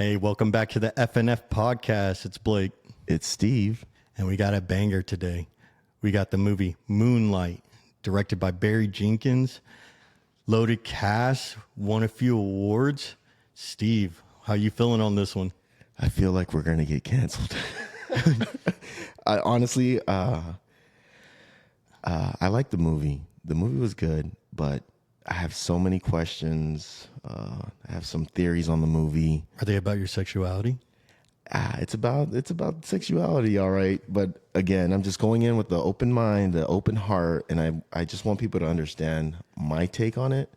Hey, welcome back to the FNF podcast. It's Blake, It's Steve. and we got a banger today. We got the movie Moonlight, directed by Barry Jenkins. Loaded cast, won a few awards. Steve, how you feeling on this one? I feel like we're gonna get canceled. I honestly, I like the movie. The movie was good, but I have so many questions. I have some theories on the movie. Are they about your sexuality? It's about sexuality, all right. But again, I'm just going in with the open mind, the open heart, and I just want people to understand my take on it.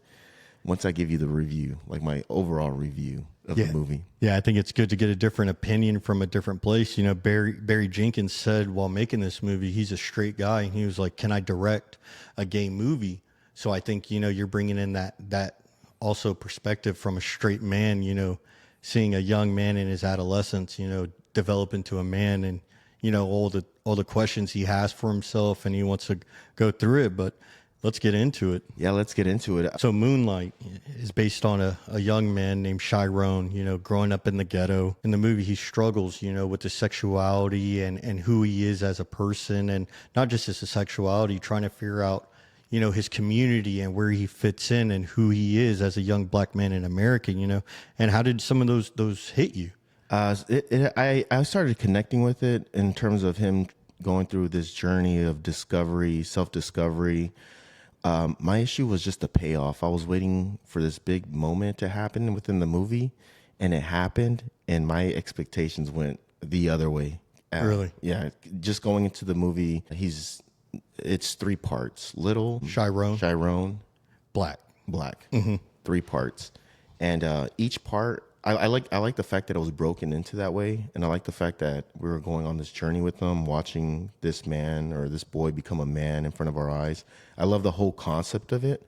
Once I give you the review, like my overall review of the movie. Yeah, I think it's good to get a different opinion from a different place. You know, Barry Jenkins said while making this movie, he's a straight guy, and he was like, "Can I direct a gay movie?" So I think you're bringing in that also perspective from a straight man. Seeing a young man in his adolescence, develop into a man, and all the questions he has for himself, and he wants to go through it. But let's get into it. Yeah, let's get into it. So Moonlight is based on a young man named Chiron, growing up in the ghetto. In the movie, he struggles, with his sexuality and who he is as a person, and not just his sexuality, trying to figure out, his community and where he fits in and who he is as a young black man in America, and how did some of those hit you? I started connecting with it in terms of him going through this journey of discovery, self-discovery. My issue was just the payoff. I was waiting for this big moment to happen within the movie, and it happened, and my expectations went the other way. Really? Yeah. Just going into the movie, it's three parts: little, Chiron, black. Mm-hmm. Three parts, and each part. I like the fact that it was broken into that way, and I like the fact that we were going on this journey with them, watching this man or this boy become a man in front of our eyes. I love the whole concept of it.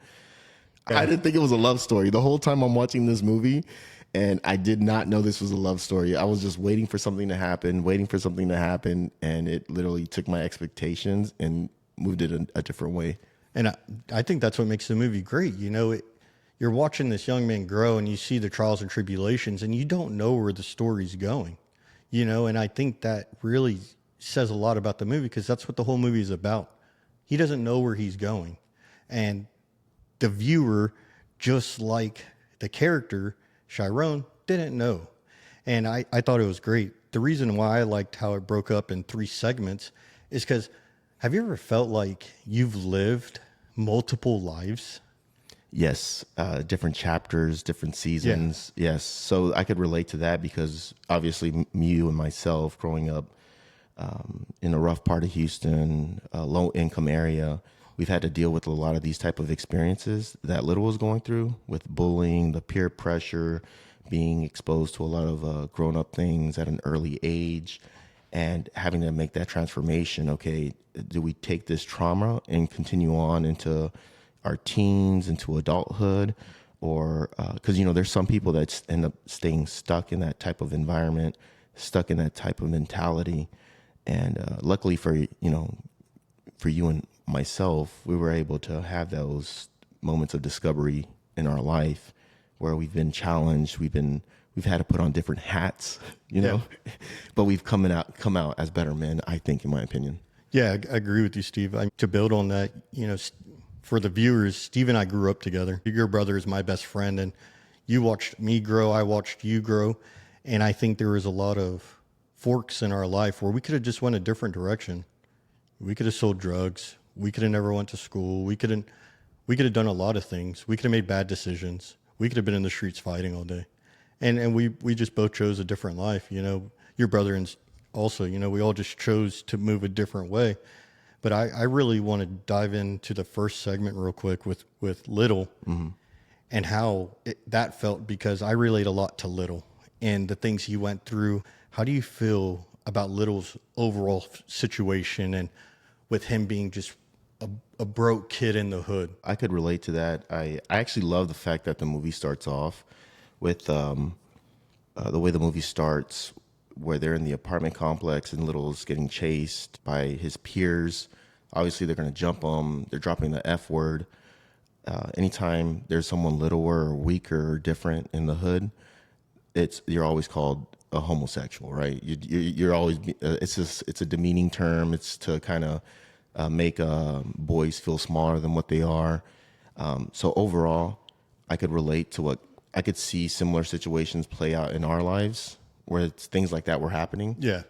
Yeah. I didn't think it was a love story the whole time I'm watching this movie, and I did not know this was a love story. I was just waiting for something to happen, and it literally took my expectations and moved it a different way. And I think that's what makes the movie great. You're watching this young man grow, and you see the trials and tribulations, and you don't know where the story's going, and I think that really says a lot about the movie, because that's what the whole movie is about. He doesn't know where he's going, and the viewer, just like the character Chiron, didn't know. And I thought it was great. The reason why I liked how it broke up in three segments is because, have you ever felt like you've lived multiple lives? Yes, different chapters, different seasons. Yeah. Yes, so I could relate to that, because obviously you and myself growing up in a rough part of Houston, a low income area, we've had to deal with a lot of these type of experiences that Little was going through, with bullying, the peer pressure, being exposed to a lot of grown up things at an early age, and having to make that transformation. Okay, do we take this trauma and continue on into our teens, into adulthood? Or because there's some people that end up staying stuck in that type of environment, stuck in that type of mentality. And luckily for you and myself, we were able to have those moments of discovery in our life where we've been challenged, we've had to put on different hats, but we've come out as better men, I think, in my opinion. Yeah, I agree with you, Steve. To build on that, for the viewers, Steve and I grew up together. Your brother is my best friend, and you watched me grow, I watched you grow, and I think there was a lot of forks in our life where we could have just went a different direction. We could have sold drugs. We could have never went to school. We could have done a lot of things. We could have made bad decisions. We could have been in the streets fighting all day, and we just both chose a different life. Your brother and also, we all just chose to move a different way. But I really want to dive into the first segment real quick with Little, mm-hmm. and how that felt, because I relate a lot to Little and the things he went through. How do you feel about Little's overall situation, and with him being just a broke kid in the hood? I could relate to that. I actually love the fact that the movie starts off with the way the movie starts, where they're in the apartment complex and Little's getting chased by his peers. Obviously, they're going to jump him. They're dropping the F word. Anytime there's someone littler or weaker or different in the hood, you're always called a homosexual, right? You're always it's a demeaning term. It's to kind of make boys feel smaller than what they are. So overall, I could relate to what I could see similar situations play out in our lives where things like that were happening. Yeah.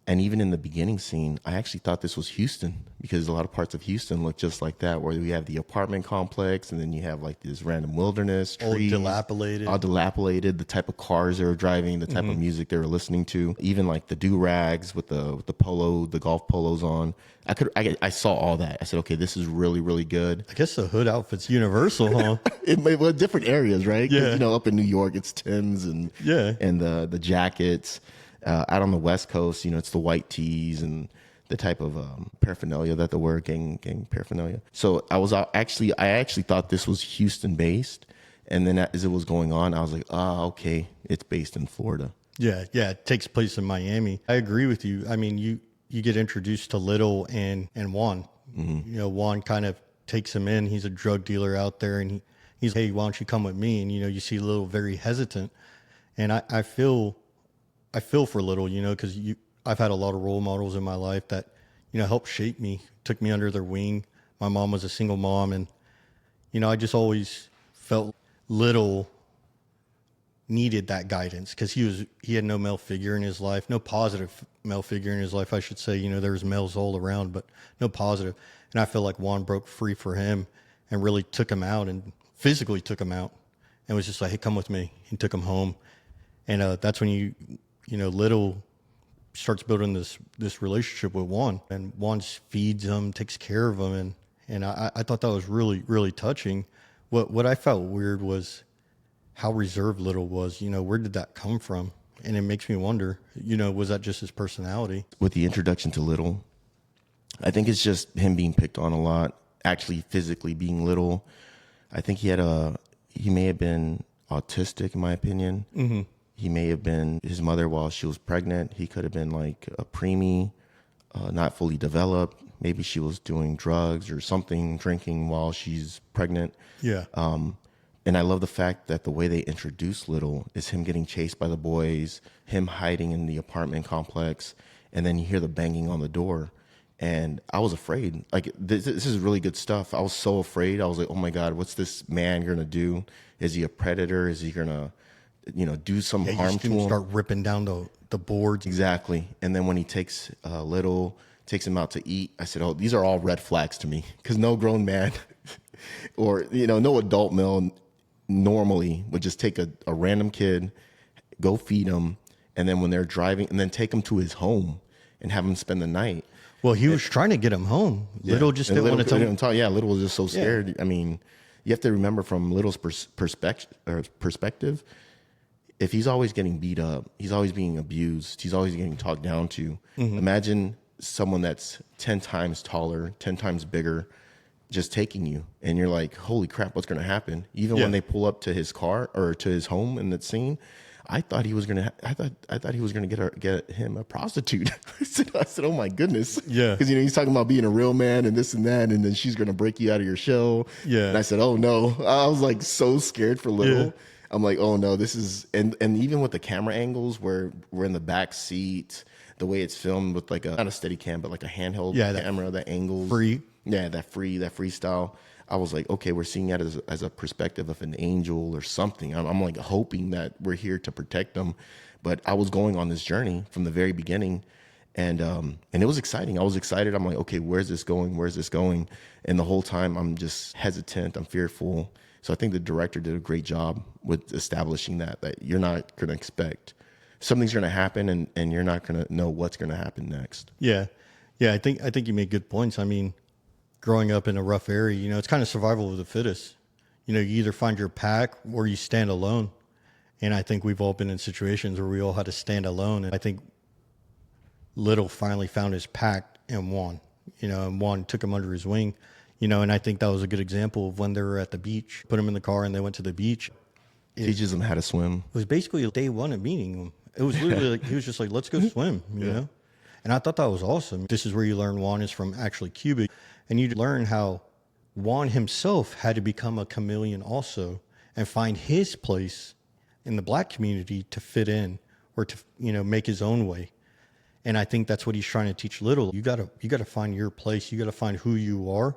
And even in the beginning scene, I actually thought this was Houston because a lot of parts of Houston look just like that, where we have the apartment complex and then you have like this random wilderness, trees, all dilapidated, the type of cars they were driving, the type of music they were listening to, even like the do-rags with the golf polos on. I saw all that. I said, okay, this is really, really good. I guess the hood outfit's universal, huh? Well, different areas, right? Yeah. You know, up in New York, it's Timbs and the jackets. Out on the West Coast, you know, it's the white tees and the type of paraphernalia that they wear, gang paraphernalia. So I actually thought this was Houston based, and then as it was going on, I was like, okay, it's based in Florida. Yeah, it takes place in Miami. I agree with you. I mean, you get introduced to Little and Juan. Mm-hmm. You know, Juan kind of takes him in. He's a drug dealer out there, and he's hey, why don't you come with me? And you know, you see Little very hesitant, and I feel for Little, you know, because I've had a lot of role models in my life that, you know, helped shape me, took me under their wing. My mom was a single mom, and, you know, I just always felt Little needed that guidance because he had no male figure in his life, no positive male figure in his life, I should say. You know, there was males all around, but no positive. And I feel like Juan broke free for him and really took him out and physically took him out and was just like, hey, come with me. He took him home. And that's when you know, Little starts building this relationship with Juan, and Juan feeds him, takes care of him, and I thought that was really, really touching. What I felt weird was how reserved Little was. You know, where did that come from? And it makes me wonder, you know, was that just his personality? With the introduction to Little, I think it's just him being picked on a lot, actually physically being little. I think he may have been autistic, in my opinion. Mm-hmm. He may have been his mother while she was pregnant. He could have been like a preemie, not fully developed. Maybe she was doing drugs or something, drinking while she's pregnant. Yeah. And I love the fact that the way they introduce Little is him getting chased by the boys, him hiding in the apartment complex, and then you hear the banging on the door. And I was afraid. Like, this is really good stuff. I was so afraid. I was like, oh my God, what's this man going to do? Is he a predator? Is he going to, you know, do some harm to him? Start ripping down the boards. Exactly. And then when he takes Little, takes him out to eat, I said, oh, these are all red flags to me. Because no grown man or, you know, no adult male normally would just take a random kid, go feed him, and then when they're driving, and then take him to his home and have him spend the night. Well, he was trying to get him home. Little just didn't want to tell him. Yeah, Little was just so scared. Yeah. I mean, you have to remember from Little's perspective, if he's always getting beat up, he's always being abused, he's always getting talked down to. Mm-hmm. Imagine someone that's 10 times taller, 10 times bigger, just taking you, and you're like, holy crap, what's going to happen? Even when they pull up to his car or to his home in that scene, I thought he was gonna. I thought he was gonna get him a prostitute. I said, oh my goodness. Yeah. Because he's talking about being a real man and this and that, and then she's gonna break you out of your shell. Yeah. And I said, oh no. I was like so scared for Little. Yeah. I'm like, oh no, this is and even with the camera angles where we're in the back seat, the way it's filmed with like not a steady cam, but like a handheld camera, that angles. Free. Yeah, that freestyle. I was like, okay, we're seeing that as a perspective of an angel or something. I'm like hoping that we're here to protect them. But I was going on this journey from the very beginning, and it was exciting. I was excited. I'm like, okay, where's this going? Where's this going? And the whole time I'm just hesitant. I'm fearful. So I think the director did a great job with establishing that you're not going to expect something's going to happen, and you're not going to know what's going to happen next. Yeah. I think you made good points. I mean, growing up in a rough area, you know, it's kind of survival of the fittest. You know, you either find your pack or you stand alone. And I think we've all been in situations where we all had to stand alone. And I think Little finally found his pack and Juan, you know, and Juan took him under his wing, you know, and I think that was a good example of when they were at the beach, put him in the car and they went to the beach. Teaches them how to swim. It was basically day one of meeting him. It was literally like, he was just like, let's go swim, you know? And I thought that was awesome. This is where you learn Juan is from actually Cuba. And you learn how Juan himself had to become a chameleon also and find his place in the black community to fit in or to, make his own way. And I think that's what he's trying to teach Little. You gotta find your place. You gotta find who you are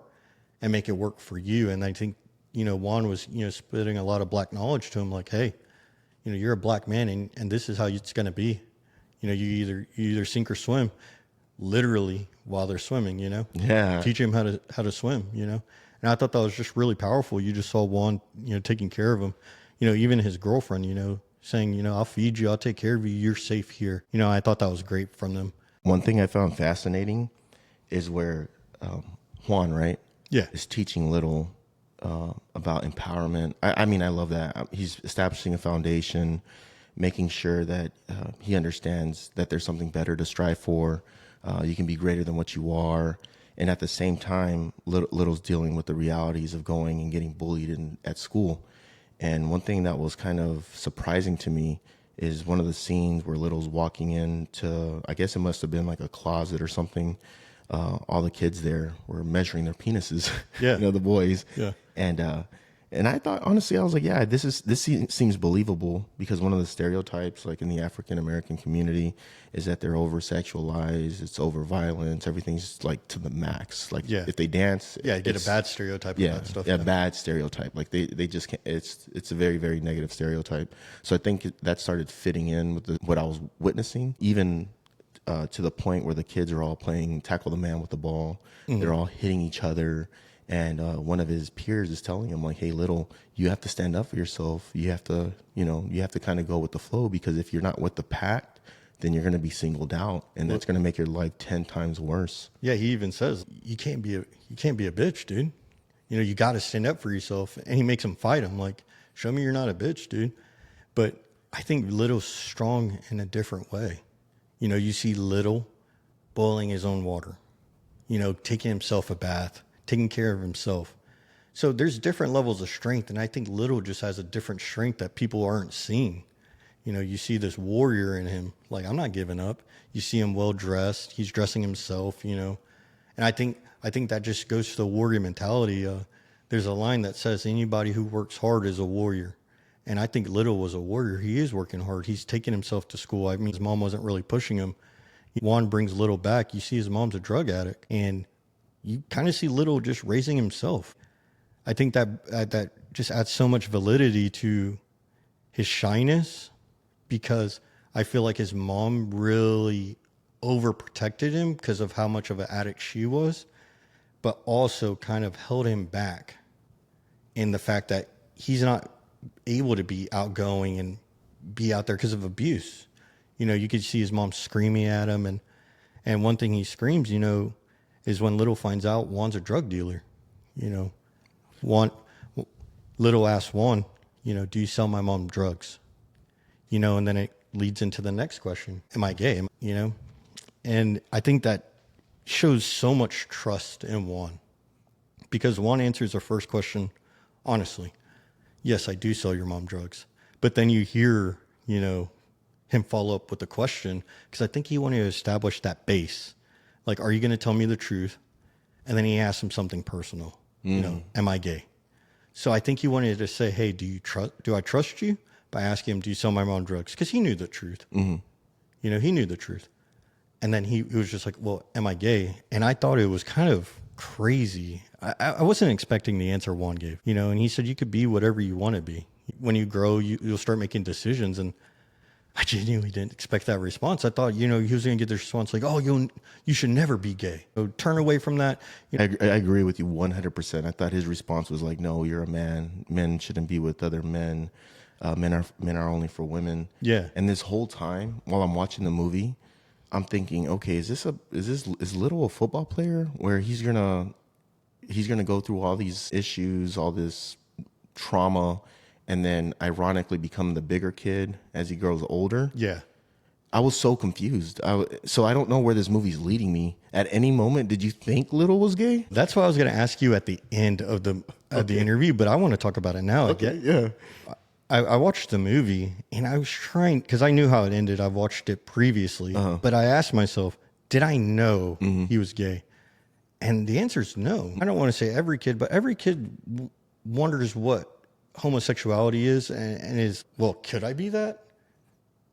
and make it work for you. And I think, Juan was, spitting a lot of black knowledge to him, like, hey, you're a black man and this is how it's gonna be. You either sink or swim, literally while they're swimming, Yeah. Teach him how to swim, And I thought that was just really powerful. You just saw Juan, taking care of him, even his girlfriend, saying, I'll feed you, I'll take care of you, you're safe here. I thought that was great from them. One thing I found fascinating is where Juan, right? Yeah. Is teaching Little about empowerment. I mean, I love that. He's establishing a foundation, making sure that he understands that there's something better to strive for. You can be greater than what you are. And at the same time, Little's dealing with the realities of going and getting bullied at school. And one thing that was kind of surprising to me is one of the scenes where Little's walking into, I guess it must have been like a closet or something. All the kids there were measuring their penises. Yeah. The boys. Yeah. And I thought, honestly, I was like, yeah, this seems believable, because one of the stereotypes, like in the African American community, is that they're over sexualized, it's over violence, everything's like to the max. Like if they dance, you get a bad stereotype of that stuff. Yeah, bad stereotype. Like they just can't. It's a very, very negative stereotype. So I think that started fitting in with what I was witnessing, even to the point where the kids are all playing tackle the man with the ball. Mm-hmm. They're all hitting each other. And one of his peers is telling him, like, hey, Little, you have to stand up for yourself. You have to, you have to kind of go with the flow, because if you're not with the pack, then you're going to be singled out, and that's going to make your life 10 times worse. Yeah, he even says, you can't be a bitch, dude. You got to stand up for yourself. And he makes him fight him, like, show me you're not a bitch, dude. But I think Little's strong in a different way. You see Little boiling his own water, taking himself a bath, taking care of himself. So there's different levels of strength, and I think Little just has a different strength that people aren't seeing. You see this warrior in him, like, I'm not giving up. You see him well dressed, he's dressing himself, and I think that just goes to the warrior mentality. There's a line that says anybody who works hard is a warrior, and I think Little was a warrior. He is working hard. He's taking himself to school. I mean, his mom wasn't really pushing him. Juan brings Little back. You see his mom's a drug addict, and you kind of see Little just raising himself. I think that just adds so much validity to his shyness, because I feel like his mom really overprotected him because of how much of an addict she was, but also kind of held him back in the fact that he's not able to be outgoing and be out there because of abuse. You could see his mom screaming at him, and one thing he screams, is when Little finds out Juan's a drug dealer. Little asks Juan, do you sell my mom drugs? And then it leads into the next question. Am I gay? And I think that shows so much trust in Juan, because Juan answers the first question honestly. Yes, I do sell your mom drugs. But then you hear, him follow up with the question, because I think he wanted to establish that base. Like, are you going to tell me the truth? And then he asked him something personal. Am I gay? So I think he wanted to say, hey, do I trust you? By asking him, do you sell my mom drugs? Because he knew the truth. Mm-hmm. He knew the truth. And then he was just like, well, am I gay? And I thought it was kind of crazy. I wasn't expecting the answer Juan gave, and he said, you could be whatever you want to be. When you grow, you'll start making decisions. And I genuinely didn't expect that response. I thought, he was going to get the response like, oh, you should never be gay. So turn away from that. I agree with you 100%. I thought his response was like, no, you're a man. Men shouldn't be with other men. Men are only for women. Yeah. And this whole time while I'm watching the movie, I'm thinking, okay, is Little a football player where he's gonna go through all these issues, all this trauma, and then ironically become the bigger kid as he grows older? Yeah. I was so confused. So I don't know where this movie's leading me. At any moment, did you think Little was gay? That's what I was going to ask you at the end of the interview, but I want to talk about it now. Okay, yeah. I watched the movie, and I was trying, because I knew how it ended. I've watched it previously, but I asked myself, did I know he was gay? And the answer is no. I don't want to say every kid, but every kid wonders what homosexuality is, and is, well, could I be that?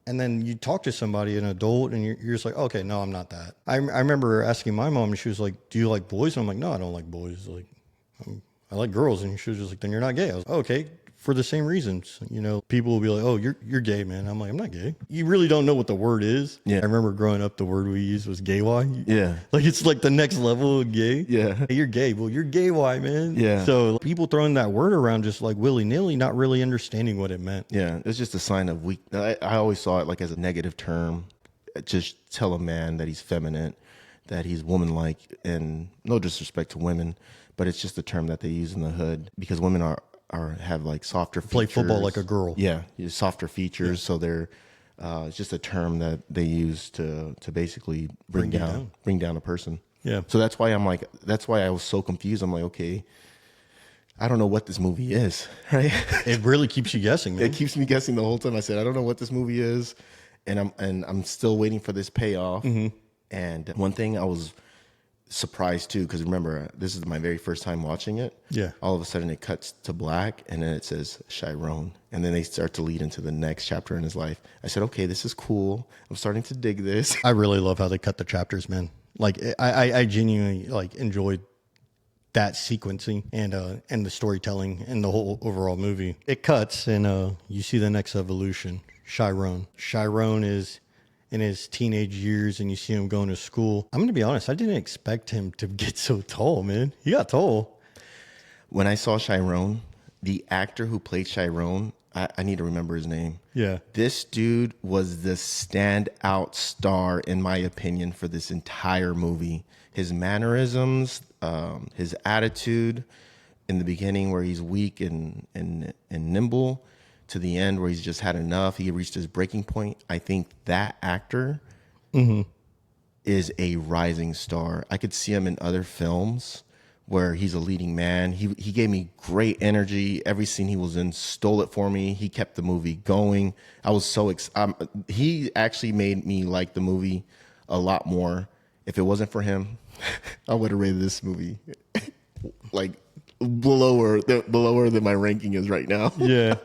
And then you talk to somebody, an adult, and you're just like, okay, no, I'm not that. I remember asking my mom, and she was like, do you like boys? And I'm like, no, I don't like boys. Like, I like girls. And she was just like, then you're not gay. I was like, okay, for the same reasons. You know, people will be like, oh, you're gay, man. I'm like, I'm not gay. You really don't know what the word is. Yeah. I remember growing up, the word we used was gay why. Yeah. Like, it's like the next level of gay. Yeah. Hey, you're gay. Well, you're gay why, man? Yeah. So people throwing that word around just like willy-nilly, not really understanding what it meant. Yeah. It's just a sign of weak. I always saw it like as a negative term. Just tell a man that he's feminine, that he's woman-like, and no disrespect to women, but it's just a term that they use in the hood because women have like softer features. Play football like a girl. Yeah, softer features. Yeah. So they're it's just a term that they use to basically bring down a person. Yeah. So that's why I was so confused. I'm like, okay, I don't know what this movie is. Right? It really keeps you guessing, man. It keeps me guessing the whole time. I said, I don't know what this movie is, and I'm still waiting for this payoff. Mm-hmm. And one thing I was surprised too, because remember, this is my very first time watching it. Yeah. All of a sudden it cuts to black and then it says Chiron. And then they start to lead into the next chapter in his life. I said, okay, this is cool. I'm starting to dig this. I really love how they cut the chapters, man. Like I genuinely like enjoyed that sequencing and the storytelling and the whole overall movie. It cuts and you see the next evolution, Chiron. Chiron is in his teenage years and you see him going to school. I'm going to be honest, I didn't expect him to get so tall, man. He got tall. When I saw Chiron, the actor who played Chiron, I need to remember his name. Yeah. This dude was the standout star, in my opinion, for this entire movie. His mannerisms, his attitude in the beginning where he's weak and nimble, to the end where he's just had enough. He reached his breaking point. I think that actor is a rising star. I could see him in other films where he's a leading man. He gave me great energy. Every scene he was in stole it for me. He kept the movie going. I was so he actually made me like the movie a lot more. If it wasn't for him, I would have rated this movie like below than my ranking is right now. Yeah.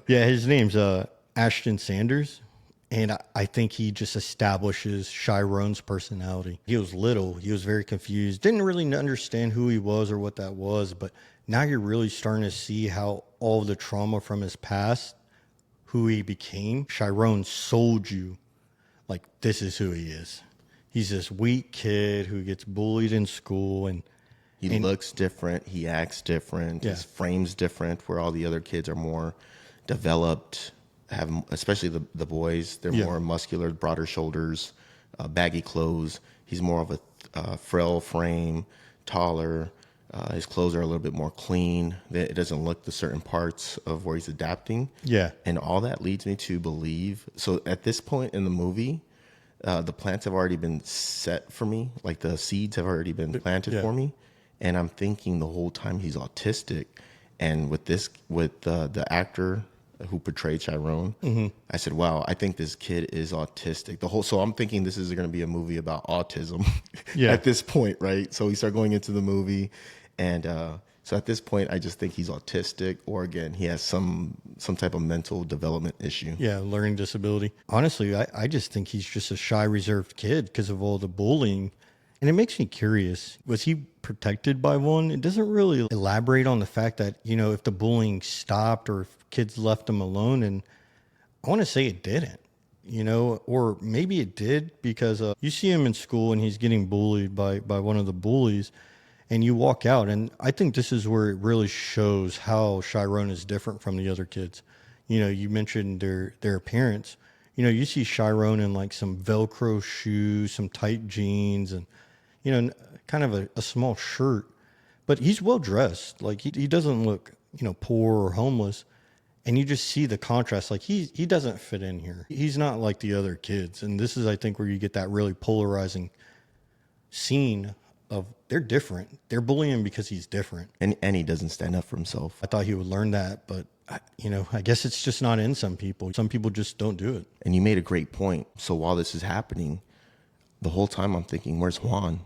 Yeah, his name's Ashton Sanders, and I think he just establishes Chiron's personality. He was little. He was very confused. Didn't really understand who he was or what that was, but now you're really starting to see how all the trauma from his past, who he became, Chiron sold you like this is who he is. He's this weak kid who gets bullied in school and he looks different. He acts different. Yeah. His frame's different where all the other kids are more developed, especially the boys. They're more muscular, broader shoulders, baggy clothes. He's more of a frail frame, taller. His clothes are a little bit more clean. It doesn't look the certain parts of where he's adapting. Yeah. And all that leads me to believe. So at this point in the movie, the plants have already been set for me. Like the seeds have already been planted for me. And I'm thinking the whole time he's autistic. And with the actor who portrayed Chiron, I said, wow, I think this kid is autistic. So I'm thinking this is going to be a movie about autism at this point, right? So we start going into the movie, and so at this point, I just think he's autistic, or again, he has some type of mental development issue. Yeah, learning disability. Honestly, I just think he's just a shy, reserved kid because of all the bullying. And it makes me curious, was he protected by one? It doesn't really elaborate on the fact that, you know, if the bullying stopped or if kids left him alone. And I want to say it didn't, you know, or maybe it did because you see him in school and he's getting bullied by one of the bullies and you walk out. And I think this is where it really shows how Chiron is different from the other kids. You know, you mentioned their appearance. You know, you see Chiron in like some Velcro shoes, some tight jeans, and, you know, kind of a small shirt, but he's well dressed. Like he doesn't look, you know, poor or homeless. And you just see the contrast. Like he doesn't fit in here. He's not like the other kids. And this is, I think, where you get that really polarizing scene of they're different. They're bullying him because he's different. And he doesn't stand up for himself. I thought he would learn that, but you know, I guess it's just not in some people. Some people just don't do it. And you made a great point. So while this is happening, the whole time I'm thinking, where's Juan?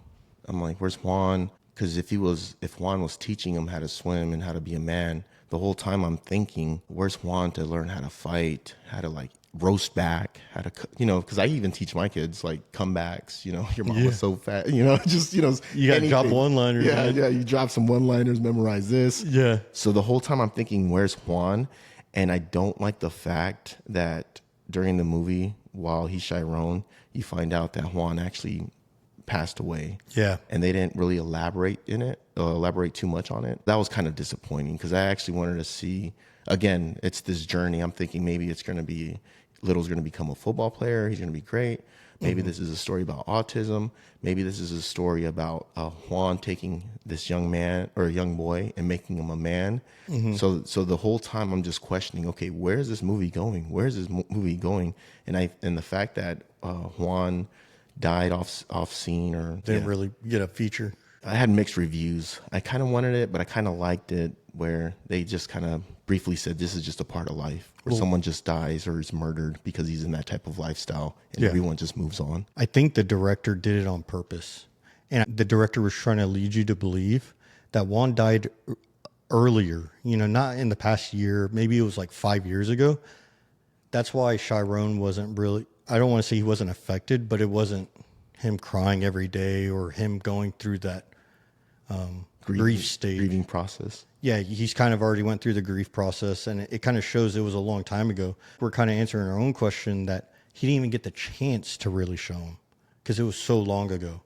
I'm like, where's Juan? Because if Juan was teaching him how to swim and how to be a man, the whole time I'm thinking, where's Juan to learn how to fight, how to like roast back, how to, because I even teach my kids like comebacks, your mom was so fat, just, You got to drop one-liners. Yeah, man. yeah, you drop some one-liners, memorize this. Yeah. So the whole time I'm thinking, where's Juan? And I don't like the fact that during the movie, while he's Chiron, you find out that Juan actually passed away. Yeah. And they didn't really elaborate too much on it. That was kind of disappointing because I actually wanted to see, again, it's this journey. I'm thinking maybe it's going to be, Little's going to become a football player. He's going to be great. Maybe this is a story about autism. Maybe this is a story about Juan taking this young man or a young boy and making him a man. So the whole time I'm just questioning, okay, where is this movie going? Where is this movie going? And the fact that Juan died off scene or Didn't really get a feature. I had mixed reviews. I kind of wanted it, but I kind of liked it where they just kind of briefly said this is just a part of life where someone just dies or is murdered because he's in that type of lifestyle and everyone just moves on. I think the director did it on purpose. And the director was trying to lead you to believe that Juan died earlier, not in the past year. Maybe it was like 5 years ago. That's why Chiron wasn't really, I don't want to say he wasn't affected, but it wasn't him crying every day or him going through that grief stage. Grieving process. Yeah, he's kind of already went through the grief process, and it kind of shows it was a long time ago. We're kind of answering our own question that he didn't even get the chance to really show him because it was so long ago.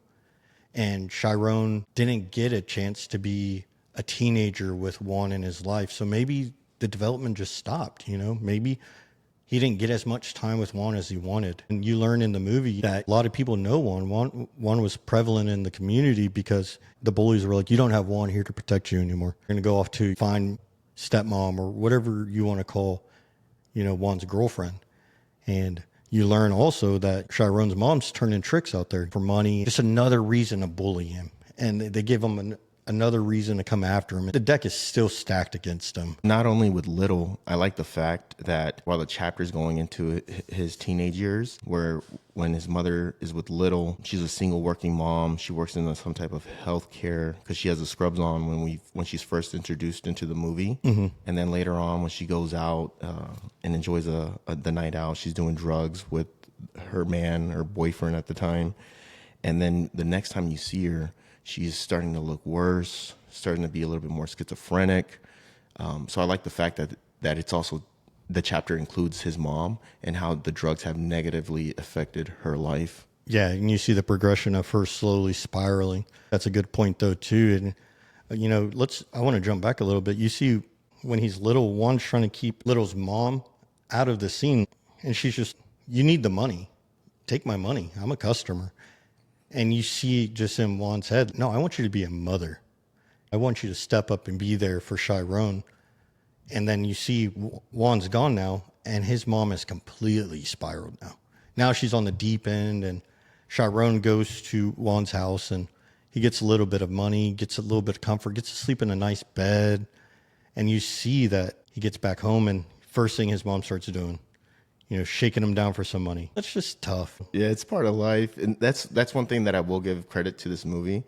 And Chiron didn't get a chance to be a teenager with Juan in his life. So maybe the development just stopped, maybe he didn't get as much time with Juan as he wanted. And you learn in the movie that a lot of people know Juan. Juan was prevalent in the community because the bullies were like, you don't have Juan here to protect you anymore. You're going to go off to find stepmom or whatever you want to call, Juan's girlfriend. And you learn also that Chiron's mom's turning tricks out there for money. Just another reason to bully him. And they give him another reason to come after him. The deck is still stacked against him. Not only with Little, I like the fact that while the chapter is going into his teenage years, where when his mother is with Little, she's a single working mom. She works in some type of health care because she has the scrubs on when she's first introduced into the movie. And then later on, when she goes out and enjoys the night out, she's doing drugs with her boyfriend at the time. And then the next time you see her, she's starting to look worse, starting to be a little bit more schizophrenic. So I like the fact that it's also, the chapter includes his mom and how the drugs have negatively affected her life. Yeah, and you see the progression of her slowly spiraling. That's a good point, though, too. And, I want to jump back a little bit. You see when he's little, Juan's trying to keep Little's mom out of the scene. And she's just, you need the money. Take my money. I'm a customer. And you see just in Juan's head, no, I want you to be a mother. I want you to step up and be there for Chiron. And then you see Juan's gone now, and his mom is completely spiraled now. Now she's on the deep end, and Chiron goes to Juan's house, and he gets a little bit of money, gets a little bit of comfort, gets to sleep in a nice bed. And you see that he gets back home, and first thing his mom starts doing, shaking him down for some money. That's just tough. Yeah, it's part of life. And that's one thing that I will give credit to this movie.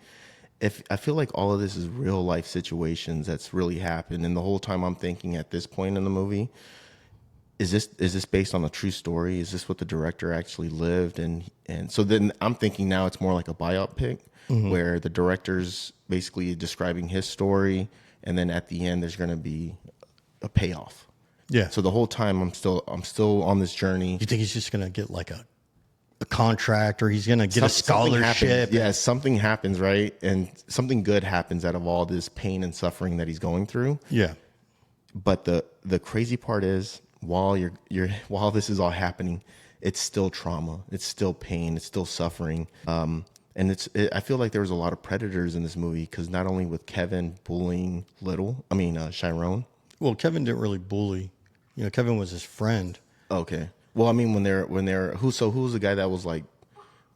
If I feel like all of this is real life situations that's really happened. And the whole time I'm thinking at this point in the movie, is this based on a true story? Is this what the director actually lived? And so then I'm thinking now it's more like a biopic where the director's basically describing his story. And then at the end, there's going to be a payoff. Yeah. So the whole time I'm still on this journey. You think he's just going to get like a contract, or he's going to get a scholarship? Yeah, something happens, right? And something good happens out of all this pain and suffering that he's going through. Yeah. But the crazy part is while this is all happening, it's still trauma. It's still pain. It's still suffering. And I feel like there was a lot of predators in this movie because not only with Kevin bullying Chiron. Well, Kevin didn't really bully. Kevin was his friend. Okay. Well, I mean, who was the guy that was like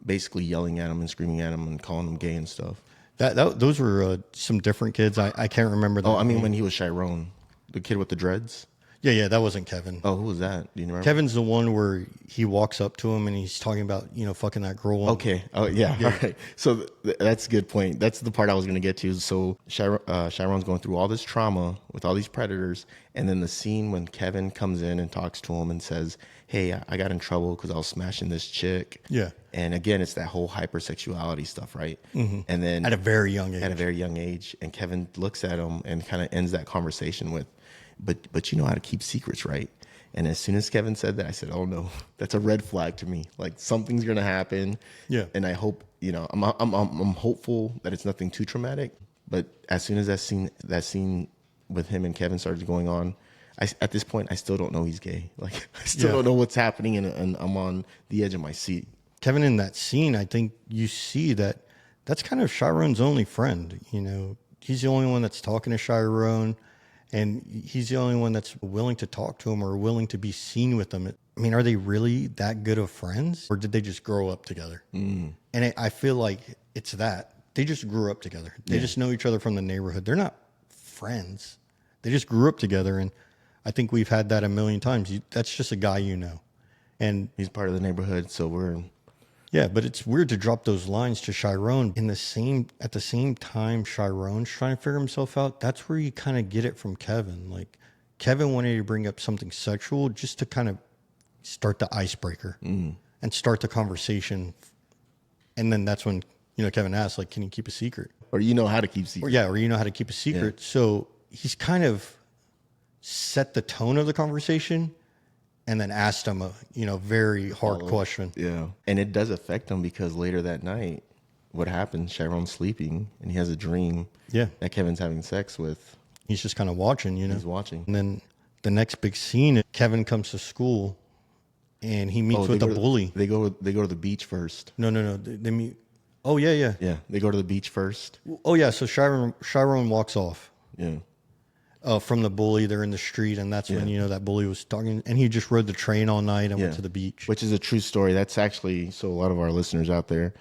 basically yelling at him and screaming at him and calling him gay and stuff? Those were some different kids. I can't remember. When he was Chiron, the kid with the dreads. Yeah, that wasn't Kevin. Oh, who was that? Do you remember? Kevin's the one where he walks up to him and he's talking about, fucking that girl. Okay. Oh, yeah. All right. So that's a good point. That's the part I was going to get to. So Chiron's going through all this trauma with all these predators. And then the scene when Kevin comes in and talks to him and says, hey, I got in trouble because I was smashing this chick. Yeah. And again, it's that whole hypersexuality stuff, right? Mm-hmm. And then At a very young age. At a very young age. And Kevin looks at him and kind of ends that conversation with, but you know how to keep secrets, right? And as soon as Kevin said that, I said, oh no, that's a red flag to me. Like something's going to happen. Yeah. And I hope, I'm hopeful that it's nothing too traumatic. But as soon as that scene with him and Kevin started going on, at this point, I still don't know he's gay. Like I still don't know what's happening, and I'm on the edge of my seat. Kevin, in that scene, I think you see that's kind of Chiron's only friend. He's the only one that's talking to Chiron. And he's the only one that's willing to talk to him or willing to be seen with him. I mean, are they really that good of friends? Or did they just grow up together? Mm. And I feel like it's that. They just grew up together. They just know each other from the neighborhood. They're not friends. They just grew up together. And I think we've had that a million times. That's just a guy you know. And he's part of the neighborhood, so we're... Yeah, but it's weird to drop those lines to Chiron at the same time Chiron's trying to figure himself out. That's where you kind of get it from Kevin. Like Kevin wanted to bring up something sexual just to kind of start the icebreaker and start the conversation. And then that's when, Kevin asked, like, can you keep a secret? Or you know how to keep secrets. Or you know how to keep a secret. Yeah. So he's kind of set the tone of the conversation and then asked him a very hard question. Yeah. And it does affect him because later that night, what happens? Chiron's sleeping and he has a dream that Kevin's having sex with. He's just kind of watching, He's watching. And then the next big scene, Kevin comes to school and he meets with a bully. They go to the beach first. No. They meet. Oh, yeah. Yeah. They go to the beach first. Oh, yeah. So Chiron walks off. Yeah. From the bully, they're in the street, and that's when that bully was talking, and he just rode the train all night and went to the beach, which is a true story. That's actually so. A lot of our listeners out there,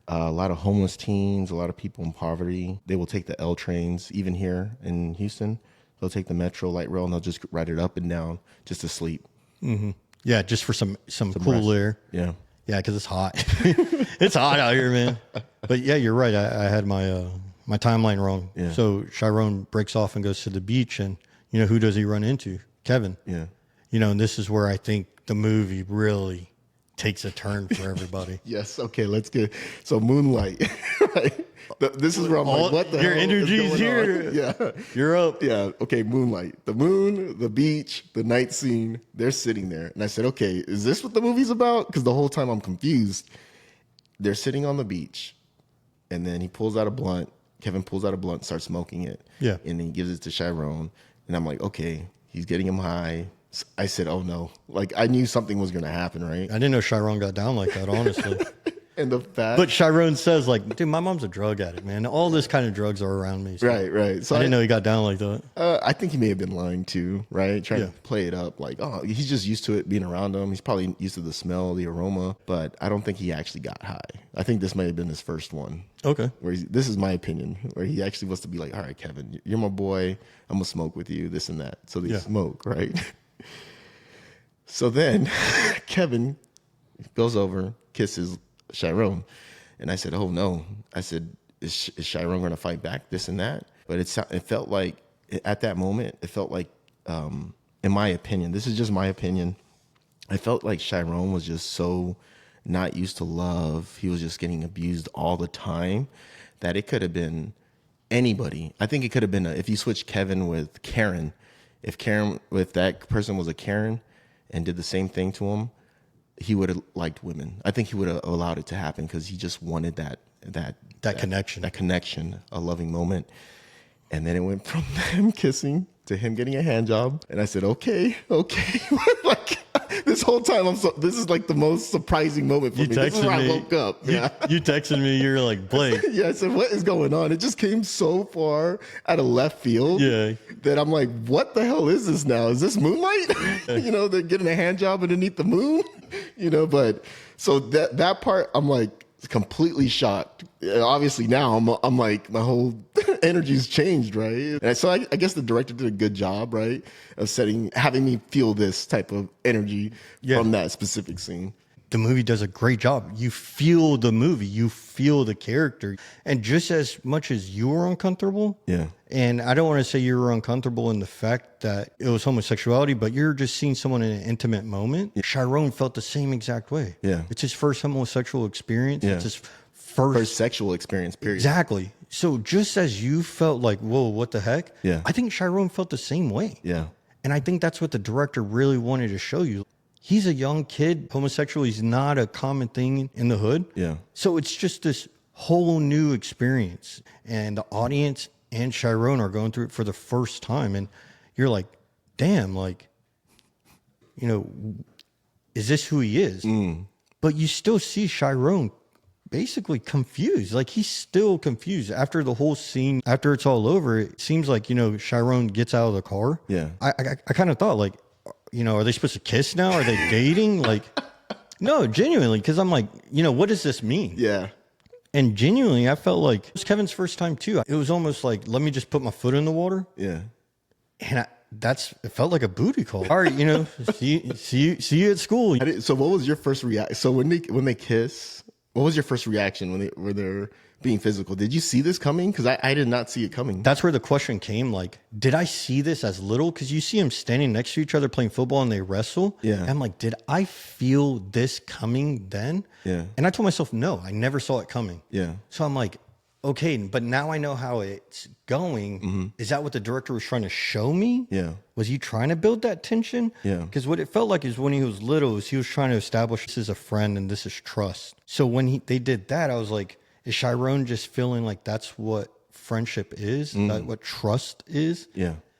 a lot of homeless teens, a lot of people in poverty, they will take the L trains. Even here in Houston, they'll take the Metro light rail and they'll just ride it up and down just to sleep. Mm-hmm. Yeah, just for some cool air. Yeah, because it's hot. It's hot out here, man. But yeah, you're right. I had my timeline wrong. Yeah. So Chiron breaks off and goes to the beach, and who does he run into? Kevin. Yeah. And this is where I think the movie really takes a turn for everybody. Yes. Okay. Let's get so Moonlight. Right. This is where I'm like, what the your hell energy's is going here. On? Yeah. You're up. Yeah. Okay. Moonlight. The moon, the beach, the night scene. They're sitting there, and I said, okay, is this what the movie's about? Because the whole time I'm confused. They're sitting on the beach, and then he pulls out a blunt. Kevin pulls out a blunt, starts smoking it. Yeah. And then he gives it to Chiron. And I'm like, okay, he's getting him high. I said, oh no. Like I knew something was going to happen, right? I didn't know Chiron got down like that, honestly. And the fact. But Chiron says, like, dude, my mom's a drug addict, man. All this kind of drugs are around me. So Right. So I didn't know he got down like that. I think he may have been lying too, right? Trying to play it up like, oh, he's just used to it being around him. He's probably used to the smell, the aroma. But I don't think he actually got high. I think this may have been his first one. Okay. This is my opinion, where he actually wants to be like, all right, Kevin, you're my boy. I'm going to smoke with you, this and that. So they smoke, right? So then Kevin goes over, kisses Chiron. And I said, oh no. I said, is Chiron going to fight back, this and that? But it felt like, at that moment, it felt like, in my opinion, this is just my opinion, I felt like Chiron was just so not used to love. He was just getting abused all the time that it could have been anybody. I think it could have been, if you switch Kevin with Karen, if that person was a Karen and did the same thing to him, he would have liked women. I think he would have allowed it to happen because he just wanted that connection, a loving moment. And then it went from them kissing to him getting a hand job. And I said, okay. Like this whole time, this is like the most surprising moment for me. This is where I woke up. You texted me, you're like, Blake. Yeah, I said, what is going on? It just came so far out of left field that I'm like, what the hell is this now? Is this Moonlight? They're getting a hand job underneath the moon, but so that part, I'm like completely shocked. Obviously now I'm like, my whole energy's changed, right? And so I guess the director did a good job, right, of having me feel this type of energy from that specific scene. The movie does a great job. You feel the movie, you feel the character. And just as much as you were uncomfortable, and I don't want to say you were uncomfortable in the fact that it was homosexuality, but you're just seeing someone in an intimate moment. Chiron felt the same exact way. It's his first homosexual experience. It's his first sexual experience, period. Exactly. So just as you felt like, whoa, what the heck? I think Chiron felt the same way. And I think that's what the director really wanted to show you. He's a young kid. Homosexual is not a common thing in the hood. So it's just this whole new experience. And the audience and Chiron are going through it for the first time. And you're like, damn, like, you know, is this who he is? But you still see Chiron basically confused. Like, he's still confused after the whole scene. After it's all over, it seems like, you know, Chiron gets out of the car. I kind of thought, like, you know, are they supposed to kiss now? Are they dating? Like, no, genuinely, because I'm like, you know, what does this mean? And genuinely, I felt like it was Kevin's first time too. It was almost like, let me just put my foot in the water. And it felt like a booty call. All right, you know, see you at school. So what was your first reaction? So when they kiss, what was your first reaction when they're being physical? Did you see this coming? Because I did not see it coming. That's where the question came. Like, did I see this as little? Because you see them standing next to each other playing football and they wrestle. And I'm like, did I feel this coming then? And I told myself, no, I never saw it coming. So I'm like, okay, but now I know how it's going. Is that what the director was trying to show me? Was he trying to build that tension? Because what it felt like is when he was little, is he was trying to establish this is a friend and this is trust. So when they did that, I was like, is Chiron just feeling like that's what friendship is? That what trust is?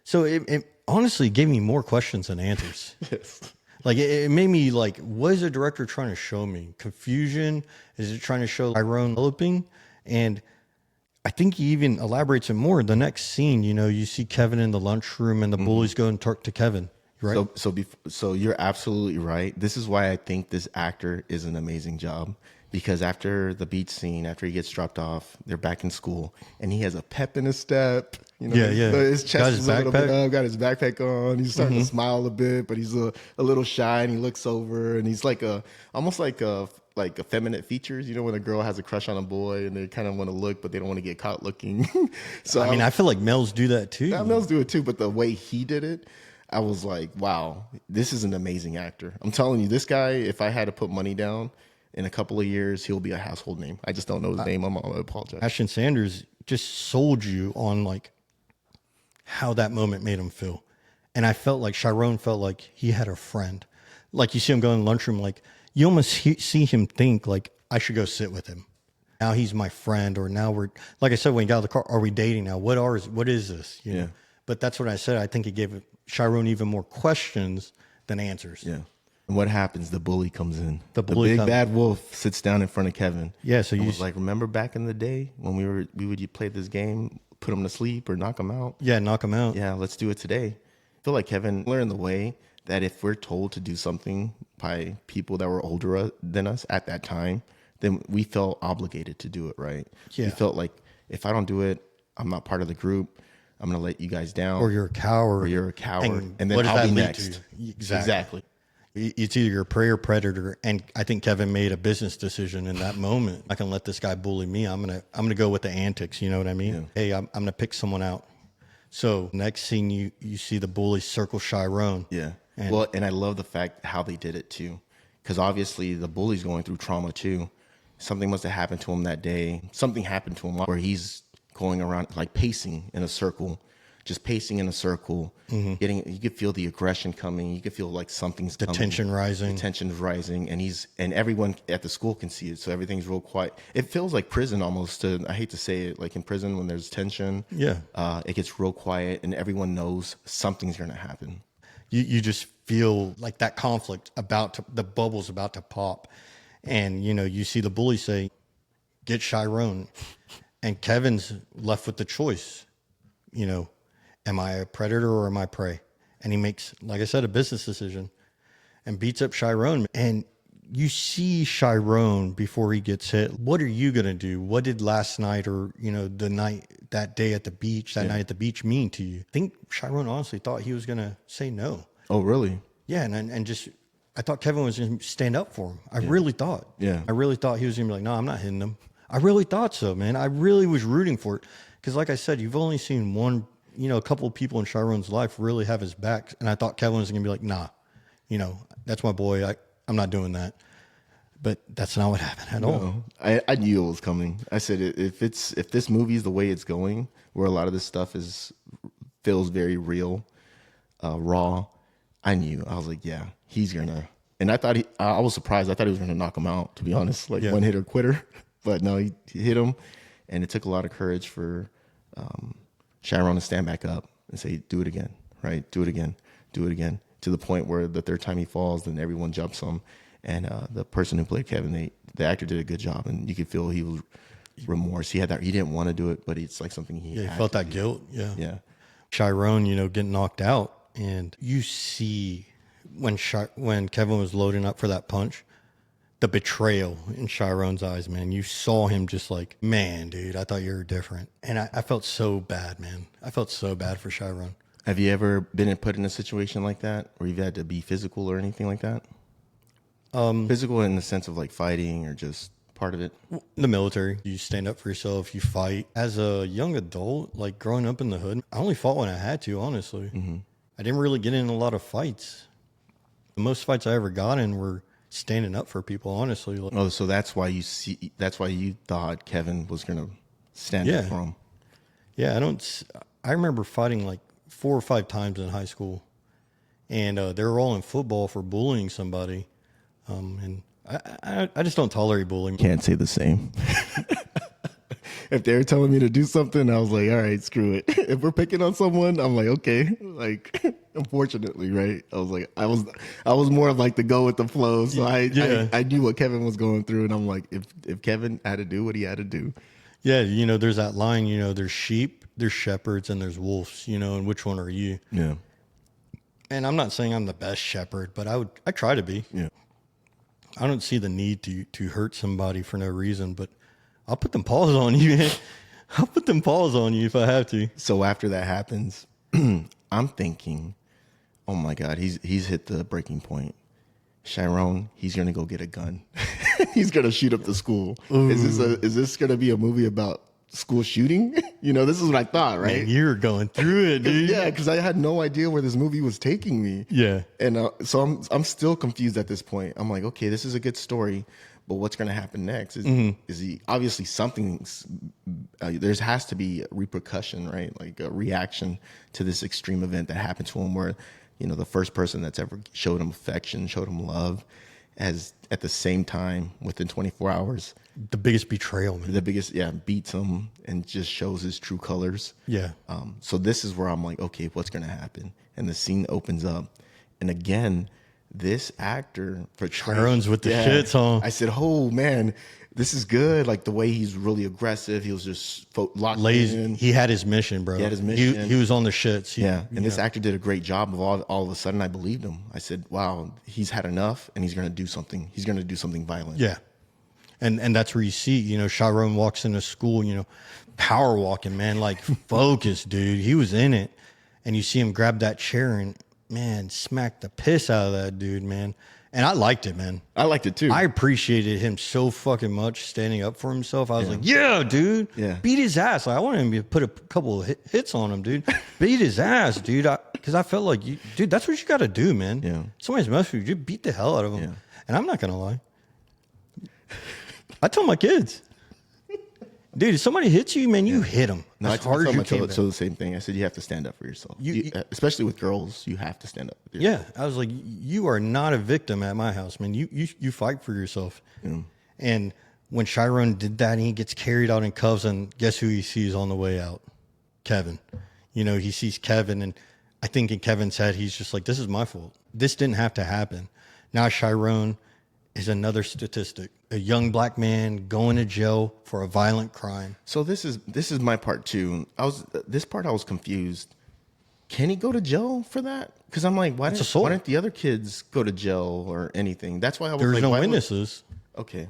So it honestly gave me more questions than answers. Like, it made me like, what is the director trying to show me? Confusion? Is it trying to show Chiron developing? And I think he even elaborates it more. The next scene, you know, you see Kevin in the lunchroom and the bullies go and talk to Kevin. Right. So you're absolutely right. This is why I think this actor is an amazing job. Because after the beach scene, after he gets dropped off, they're back in school, and he has a pep in his step. You know, his chest is a little bit up, got his backpack on. He's starting to smile a bit, but he's a little shy, and he looks over, and he's like almost like effeminate features. You know, when a girl has a crush on a boy, and they kind of want to look, but they don't want to get caught looking. So I mean, I feel like males do that too. Yeah, males do it too, but the way he did it, I was like, wow, this is an amazing actor. I'm telling you, this guy, if I had to put money down, in a couple of years, he'll be a household name. I just don't know his name. I apologize. Ashton Sanders just sold you on like how that moment made him feel. And I felt like Chiron felt like he had a friend. Like, you see him go in the lunchroom, like you almost see him think like, I should go sit with him. Now he's my friend, or now we're, like I said, when he got out of the car, are we dating now? What is this? You know? But that's what I said. I think it gave Chiron even more questions than answers. And what happens? The bully comes in. The big bad wolf sits down in front of Kevin. So you was like, remember back in the day when we would play this game, put him to sleep or knock him out? Knock him out. Let's do it today. I feel like Kevin learned the way that if we're told to do something by people that were older than us at that time, then we felt obligated to do it, right? We felt like, if I don't do it, I'm not part of the group. I'm going to let you guys down. Or you're a coward. And then I'll be next. Exactly. It's either you're a prey or predator, and I think Kevin made a business decision in that moment. I can let this guy bully me. I'm gonna go with the antics. You know what I mean? Hey, I'm gonna pick someone out. So next scene, you see the bully circle Chiron. And I love the fact how they did it too, because obviously the bully's going through trauma too. Something must have happened to him that day. Something happened to him where he's going around like pacing in a circle. Just pacing in a circle, you could feel the aggression coming. You could feel like something's coming. Tension's rising, and everyone at the school can see it. So everything's real quiet. It feels like prison almost. I hate to say it, like in prison when there's tension. It gets real quiet, and everyone knows something's going to happen. You just feel like that conflict the bubble's about to pop, and you see the bully say, "Get Chiron," and Kevin's left with the choice. Am I a predator or am I prey? And he makes, like I said, a business decision and beats up Chiron. And you see Chiron before he gets hit. What are you going to do? What did last night or, the night, that day at the beach, night at the beach mean to you? I think Chiron honestly thought he was going to say no. Oh, really? Yeah. And just, I thought Kevin was going to stand up for him. I really thought. Yeah. I really thought he was going to be like, no, I'm not hitting him. I really thought so, man. I really was rooting for it. Because like I said, you've only seen one, a couple of people in Chiron's life really have his back. And I thought Kevin was going to be like, nah, that's my boy. I'm not doing that. But that's not what happened at all. I knew it was coming. I said, if this movie is the way it's going, where a lot of this stuff feels very real, raw, I knew. I was like, yeah, he's gonna. And I was surprised. I thought he was gonna knock him out, to be honest, like one hitter quitter. But no, he hit him, and it took a lot of courage for Chiron to stand back up and say, do it again, right? Do it again, to the point where the third time he falls, then everyone jumps him. And the person who played Kevin, the actor did a good job, and you could feel he was remorse. He had that. He didn't want to do it, but it's like something he felt that guilt. Yeah. Chiron, getting knocked out, and you see when Kevin was loading up for that punch, the betrayal in Chiron's eyes, man. You saw him just like, man, dude, I thought you were different, and I felt so bad, man. I felt so bad for Chiron. Have you ever been put in a situation like that, where you've had to be physical or anything like that? Physical in the sense of like fighting or just part of it? The military. You stand up for yourself, you fight. As a young adult, like growing up in the hood, I only fought when I had to, honestly. Mm-hmm. I didn't really get in a lot of fights. The most fights I ever got in were standing up for people, honestly. Oh, so that's why you thought Kevin was going to stand up for him. Yeah, I remember fighting like 4 or 5 times in high school. And they were all in football for bullying somebody. And I just don't tolerate bullying. Can't say the same. If they were telling me to do something, I was like, all right, screw it. If we're picking on someone, I'm like, okay. Like, unfortunately, right? I was like, I was more of like the go with the flow. So I knew what Kevin was going through, and I'm like, if Kevin had to do what he had to do. Yeah, there's that line, there's sheep, there's shepherds, and there's wolves, and which one are you? Yeah. And I'm not saying I'm the best shepherd, but I try to be. Yeah. I don't see the need to hurt somebody for no reason, but I'll put them paws on you. I'll put them paws on you if I have to. So after that happens, I'm thinking, oh my God, he's hit the breaking point. Chiron, he's gonna go get a gun. He's gonna shoot up the school. Ooh. Is this gonna be a movie about school shooting? This is what I thought, right? Man, you're going through it, dude. Yeah, because I had no idea where this movie was taking me. Yeah. And so I'm still confused at this point. I'm like, okay, this is a good story, but what's going to happen next? Is he obviously there has to be a repercussion, right? Like a reaction to this extreme event that happened to him where, the first person that's ever showed him affection, showed him love, has at the same time, within 24 hours, the biggest betrayal, man. Beats him and just shows his true colors. Yeah. So this is where I'm like, okay, what's going to happen? And the scene opens up. And again, this actor for Chiron's with the shits, huh? I said, oh man, this is good. Like the way he's really aggressive. He was just locked in. He had his mission, bro. He had his mission. He was on the shits. And this actor did a great job of all of a sudden I believed him. I said, wow, he's had enough and he's going to do something. He's going to do something violent. Yeah. And that's where you see, Chiron walks into school, power walking, man, like focused, dude. He was in it. And you see him grab that chair and, man, smack the piss out of that dude, man. And I liked it, man. I liked it too. I appreciated him so fucking much standing up for himself. I was like, yeah, dude. Yeah. Beat his ass. Like, I wanted him to put a couple of hits on him, dude. Beat his ass, dude. Because I felt like, dude, that's what you got to do, man. Yeah. Somebody's messing with you, beat the hell out of him. Yeah. And I'm not going to lie. I tell my kids, dude, if somebody hits you, man, you hit them. No, as hard as you can. So the same thing. I said you have to stand up for yourself. Especially with girls, you have to stand up. Yeah, I was like, you are not a victim at my house, man. You fight for yourself. Yeah. And when Chiron did that, and he gets carried out in cuffs, and guess who he sees on the way out? Kevin. He sees Kevin, and I think in Kevin's head, he's just like, this is my fault. This didn't have to happen. Now Chiron is another statistic. A young black man going to jail for a violent crime. So this is my part too. I was confused. Can he go to jail for that? Because I'm like, why assault. didn't the other kids go to jail or anything? That's why I was There's like, no why would- witnesses. Okay.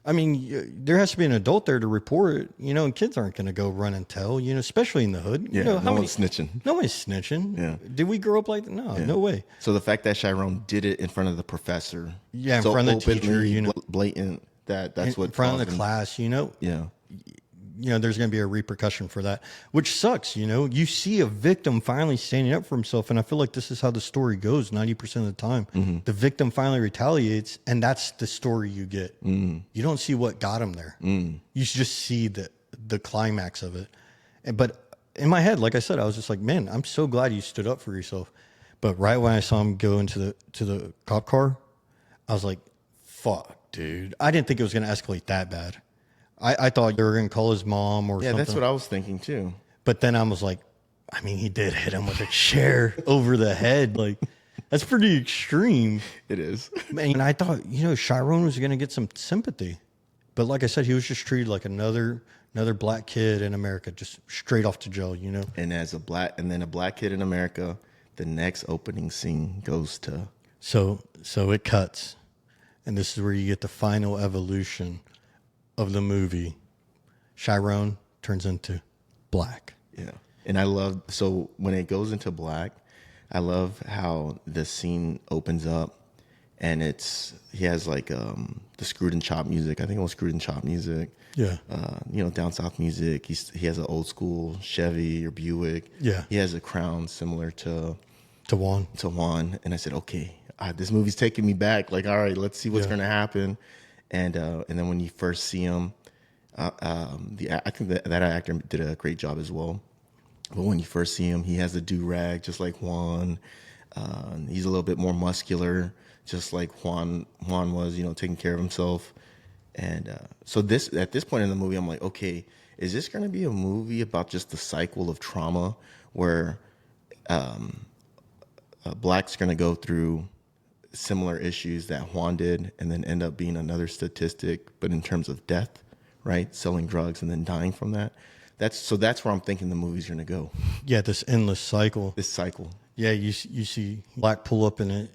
I mean, there has to be an adult there to report it, and kids aren't going to go run and tell, especially in the hood. Yeah, how no one's snitching. No one's snitching. Yeah. Did we grow up like that? No, no way. So the fact that Chiron did it in front of the professor, Yeah, in so front of the openly, teacher, blatant, that's what in front of the caused him- class, Yeah. there's going to be a repercussion for that, which sucks. You see a victim finally standing up for himself. And I feel like this is how the story goes 90% of the time. Mm-hmm. The victim finally retaliates, and that's the story you get. Mm. You don't see what got him there. You just see the climax of it. But in my head, like I said, I was just like, man, I'm so glad you stood up for yourself. But right when I saw him go into the cop car, I was like, fuck, dude. I didn't think it was going to escalate that bad. I thought they were going to call his mom or something. Yeah, that's what I was thinking too. But then I was like, I mean, he did hit him with a chair over the head. Like, that's pretty extreme. It is. And I thought, Chiron was going to get some sympathy. But like I said, he was just treated like another black kid in America, just straight off to jail, And as a black kid in America, the next opening scene goes to. So it cuts. And this is where you get the final evolution of the movie. Chiron turns into black. Yeah. And I love, so when it goes into black, I love how the scene opens up and he has like the screwed and chopped music. I think it was screwed and chopped music. Yeah. Down south music. He has an old school Chevy or Buick. Yeah. He has a crown similar to Juan. And I said, okay, this movie's taking me back. Like, all right, let's see what's going to happen. And then when you first see him, I think that actor did a great job as well. But when you first see him, he has the do-rag just like Juan. He's a little bit more muscular, just like Juan was, taking care of himself. And so at this point in the movie, I'm like, okay, is this going to be a movie about just the cycle of trauma where Black's going to go through similar issues that Juan did and then end up being another statistic, but in terms of death, right? Selling drugs and then dying from that. That's where I'm thinking the movie's going to go. Yeah, this endless cycle. This cycle. Yeah, you see Black pull up in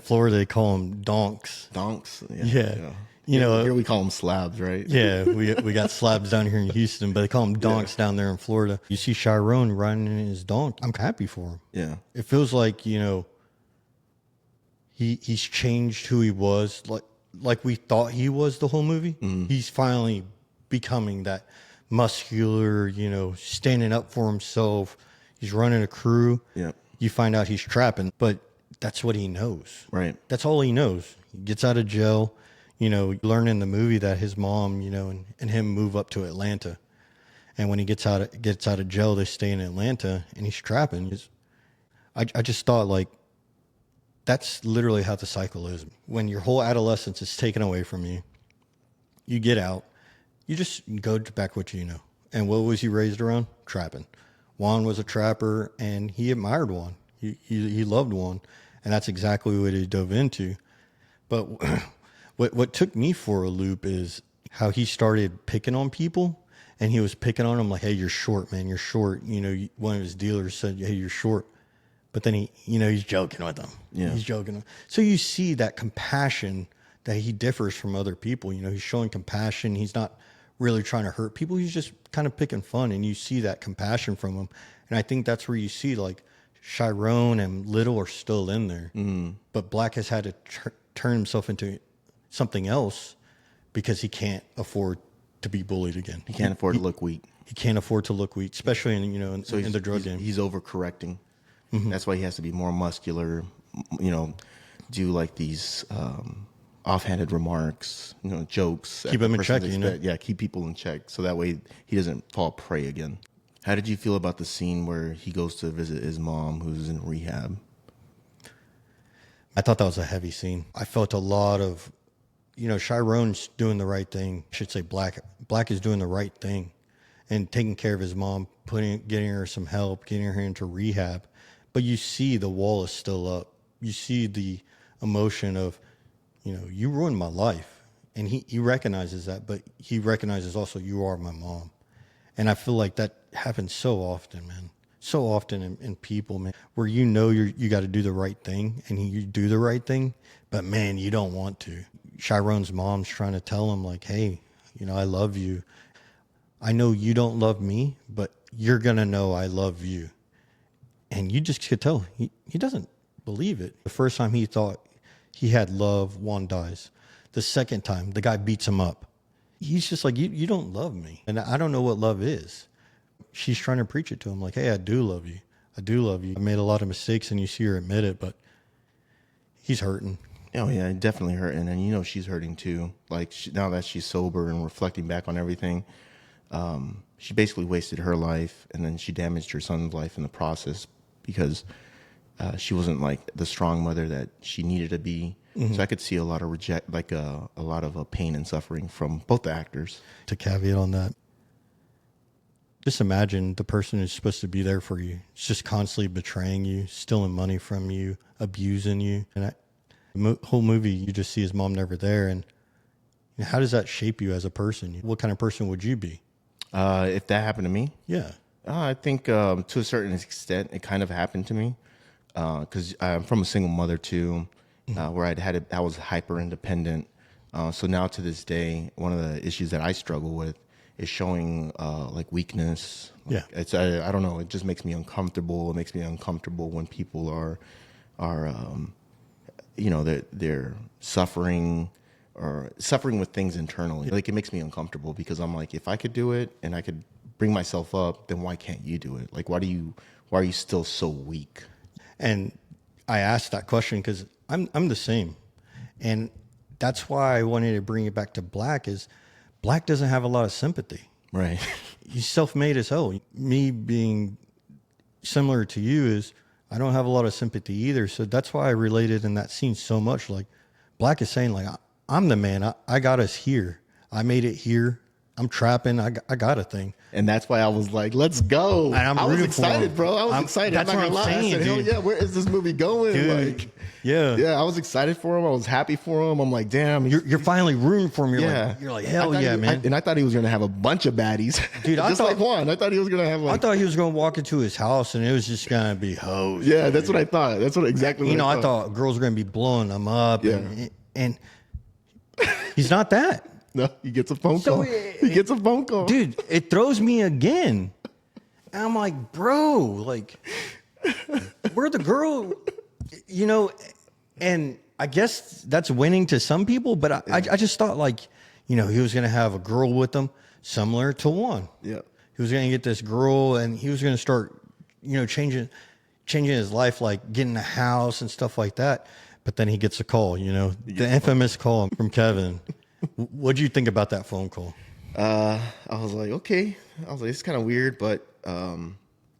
Florida, they call them donks. Donks? Yeah. Here we call them slabs, right? Yeah, we got slabs down here in Houston, but they call them donks down there in Florida. You see Chiron riding in his donk. I'm happy for him. Yeah. It feels like, he's changed who he was, like we thought he was the whole movie. Mm-hmm. He's finally becoming that muscular, standing up for himself. He's running a crew. Yeah. You find out he's trapping, but that's what he knows. Right. That's all he knows. He gets out of jail. You learn in the movie that his mom, and him move up to Atlanta. And when he gets out of jail, they stay in Atlanta and he's trapping. I just thought, like, that's literally how the cycle is. When your whole adolescence is taken away from you, you get out, you just go back what you know. And what was he raised around? Trapping. Juan was a trapper, and he admired Juan. He loved Juan, and that's exactly what he dove into. But what took me for a loop is how he started picking on people, and he was picking on them like, hey, you're short, man, you're short. One of his dealers said, hey, you're short. But then he's joking with them. Yeah. He's joking. So you see that compassion that he differs from other people. He's showing compassion. He's not really trying to hurt people. He's just kind of picking fun, and you see that compassion from him. And I think that's where you see, like, Chiron and Little are still in there. Mm. But Black has had to turn himself into something else because he can't afford to be bullied again. He can't afford to look weak. He can't afford to look weak, especially in the drug game. He's overcorrecting. Mm-hmm. That's why he has to be more muscular, do like these offhanded remarks, jokes. Keep him in check, Yeah, keep people in check so that way he doesn't fall prey again. How did you feel about the scene where he goes to visit his mom who's in rehab? I thought that was a heavy scene. I felt a lot of, Chiron's doing the right thing. I should say Black is doing the right thing and taking care of his mom, getting her some help, getting her into rehab. But you see the wall is still up. You see the emotion of, you ruined my life. And he recognizes that, but he recognizes also you are my mom. And I feel like that happens so often, man. so often in people, man, where you got to do the right thing and you do the right thing, but man, you don't want to. Chiron's mom's trying to tell him like, hey, I love you. I know you don't love me, but you're going to know I love you. And you just could tell he doesn't believe it. The first time he thought he had love, Juan dies. The second time, the guy beats him up. He's just like, you don't love me. And I don't know what love is. She's trying to preach it to him like, hey, I do love you. I do love you. I made a lot of mistakes and you see her admit it, but he's hurting. Oh, yeah, definitely hurting. And, she's hurting too. Like, now that she's sober and reflecting back on everything, she basically wasted her life, and then she damaged her son's life in the process because she wasn't like the strong mother that she needed to be. Mm-hmm. So I could see a lot of a lot of pain and suffering from both the actors. To caveat on that, just imagine the person who's supposed to be there for you. It's just constantly betraying you, stealing money from you, abusing you. And the whole movie, you just see his mom never there. And how does that shape you as a person? What kind of person would you be? If that happened to me? Yeah. I think to a certain extent, it kind of happened to me because I'm from a single mother too, where I was hyper independent. So now to this day, one of the issues that I struggle with is showing like weakness. Yeah. I don't know. It just makes me uncomfortable. It makes me uncomfortable when people are they're suffering or suffering with things internally. Like, it makes me uncomfortable because I'm like, if I could do it and I could bring myself up, then why can't you do it? Like, why are you still so weak? And I asked that question because I'm the same. And that's why I wanted to bring it back to Black is Black doesn't have a lot of sympathy. Right. He's self-made as hell. Me being similar to you is I don't have a lot of sympathy either. So that's why I related in that scene so much. Like, Black is saying like, I'm the man. I got us here. I made it here. I'm trapping. I got a thing. And that's why I was like, let's go. And I was excited, bro. I was excited. That's I'm not what I'm gonna lie. saying, I said, hell dude. yeah, where is this movie going? Dude, like, yeah. I was excited for him. I was happy for him. I'm like, damn. You're finally rooting for him. Yeah. You're like hell yeah, man. And I thought he was going to have a bunch of baddies. Dude, just like Juan. I thought he was going to have like... I thought he was going to walk into his house and it was just going to be hoes. Yeah, that's what I thought. That's what exactly what I thought girls were going to be blowing him up. Yeah. And he's not that. No, he gets a phone call. He gets a phone call. Dude, it throws me again. And I'm like, bro, like, where the girl, and I guess that's winning to some people, but I just thought like, he was going to have a girl with him similar to Juan. Yeah. He was going to get this girl and he was going to start, changing his life, like getting a house and stuff like that. But then he gets a call, the infamous call from Kevin. What'd you think about that phone call? I was like, okay. I was like, it's kind of weird, but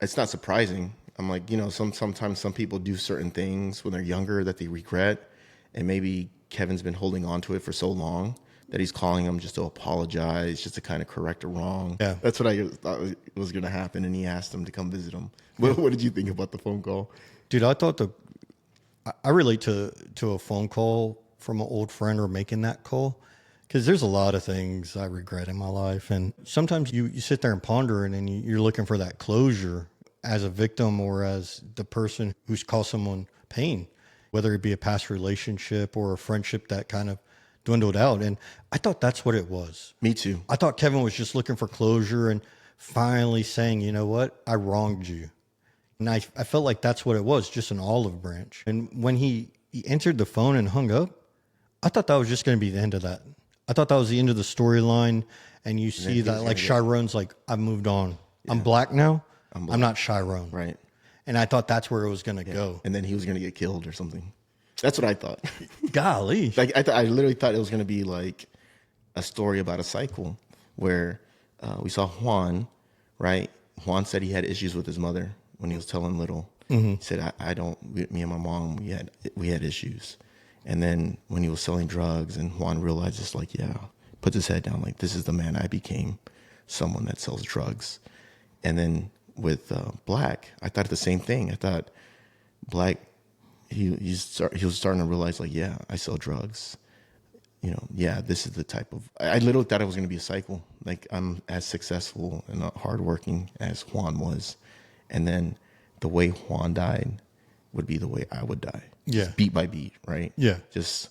it's not surprising. I'm like, sometimes some people do certain things when they're younger that they regret, and maybe Kevin's been holding on to it for so long that he's calling him just to apologize, just to kind of correct a wrong. Yeah. That's what I thought was going to happen, and he asked him to come visit him. What did you think about the phone call? Dude, I thought I relate to a phone call from an old friend or making that call. Because there's a lot of things I regret in my life. And sometimes you sit there and ponder and you're looking for that closure as a victim or as the person who's caused someone pain, whether it be a past relationship or a friendship that kind of dwindled out. And I thought that's what it was. Me too. I thought Kevin was just looking for closure and finally saying, you know what, I wronged you. And I felt like that's what it was, just an olive branch. And when he answered the phone and hung up, I thought that was just going to be the end of that. I thought that was the end of the storyline, and you see that like Chiron's like, I've moved on. Yeah. I'm black now. I'm not Chiron. Right. And I thought that's where it was going to go. And then he was going to get killed or something. That's what I thought. Golly. Like I literally thought it was going to be like a story about a cycle where we saw Juan, right? Juan said he had issues with his mother when he was telling Little. Mm-hmm. He said, me and my mom, we had issues. And then when he was selling drugs and Juan realizes like, puts his head down, like, this is the man I became, someone that sells drugs. And then with Black, I thought the same thing. I thought Black, he was starting to realize like, I sell drugs. This is the type of, I literally thought it was going to be a cycle. Like, I'm as successful and hardworking as Juan was. And then the way Juan died would be the way I would die. Yeah. Just beat by beat, right? Yeah. Just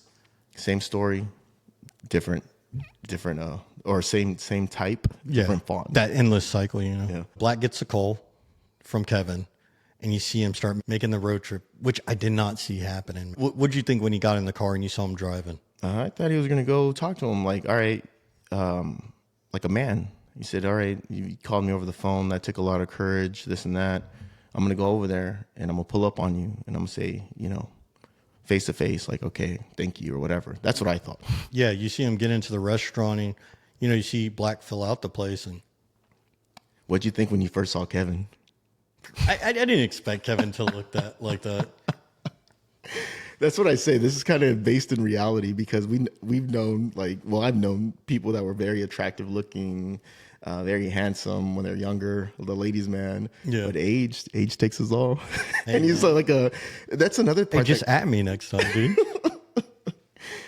same story, different, or same type, different font. That endless cycle, you know. Yeah. Black gets a call from Kevin, and you see him start making the road trip, which I did not see happening. What did you think when he got in the car and you saw him driving? I thought he was going to go talk to him like, all right, like a man. He said, all right, you called me over the phone. That took a lot of courage, this and that. I'm going to go over there and I'm going to pull up on you and I'm going to say, you know, face to face, like, okay, thank you or whatever. That's what I thought. Yeah, you see him get into the restaurant and, you know, you see Black fill out the place. And What'd you think when you first saw Kevin? I didn't expect Kevin to look like that. That's what I say. This is kind of based in reality because we've known I've known people that were very attractive looking, very handsome when they're younger, the ladies' man. Yeah. But age takes us all. Hey, and he's like that's another part. Hey, just at me next time, dude.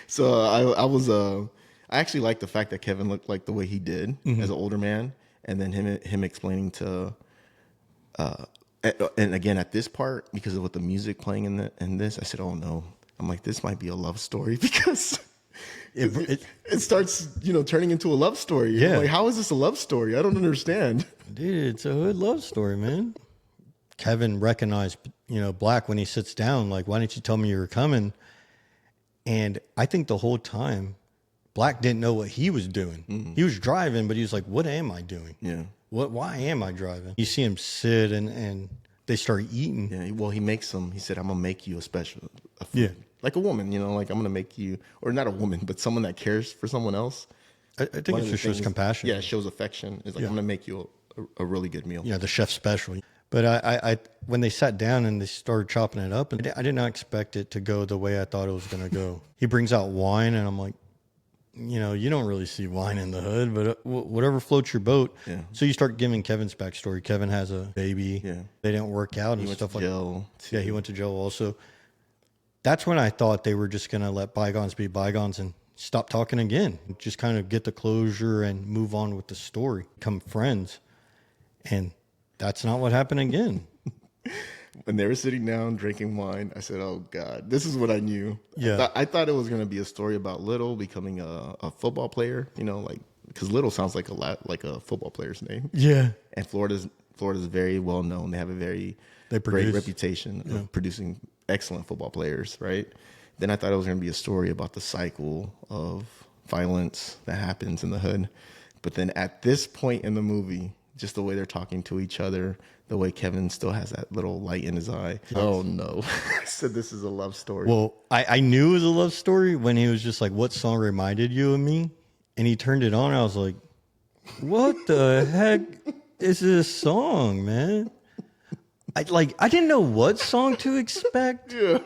So I actually like the fact that Kevin looked like the way he did as an older man, and then him explaining to, and again at this part because of what the music playing in this, I said, oh no, I'm like, this might be a love story because it starts turning into a love story. Yeah, I'm like, how is this a love story? I don't understand. Dude, it's a hood love story, man. Kevin recognized Black when he sits down, like, why didn't you tell me you were coming? And I think the whole time Black didn't know what he was doing. Mm-hmm. He was driving, but he was like, what am I doing? Yeah. Why am I driving? You see him sit and they start eating. Yeah. Well, he makes them. He said, I'm going to make you a food. Yeah. Like a woman, like I'm going to make you, or not a woman, but someone that cares for someone else. I think it just shows compassion. Yeah. It shows affection. It's like, I'm going to make you a really good meal. Yeah. The chef's special. But I when they sat down and they started chopping it up, and I did not expect it to go the way I thought it was going to go. He brings out wine and I'm like, you don't really see wine in the hood, but whatever floats your boat. Yeah. So you start giving Kevin's backstory. Kevin has a baby. Yeah. They didn't work out and stuff like that. Yeah, he went to jail also. That's when I thought they were just going to let bygones be bygones and stop talking again. Just kind of get the closure and move on with the story. Become friends. And that's not what happened again. When they were sitting down drinking wine, I said, oh, God, this is what I knew. Yeah. I thought it was going to be a story about Little becoming a football player, because Little sounds like a football player's name. Yeah. And Florida's very well known. They have a very great reputation of producing excellent football players, right? Then I thought it was going to be a story about the cycle of violence that happens in the hood. But then at this point in the movie, just the way they're talking to each other, the way Kevin still has that little light in his eye. Yes. Oh, no. I said this is a love story. Well, I knew it was a love story when he was just like, what song reminded you of me? And he turned it on. I was like, what the heck is this song, man? I didn't know what song to expect. Yeah.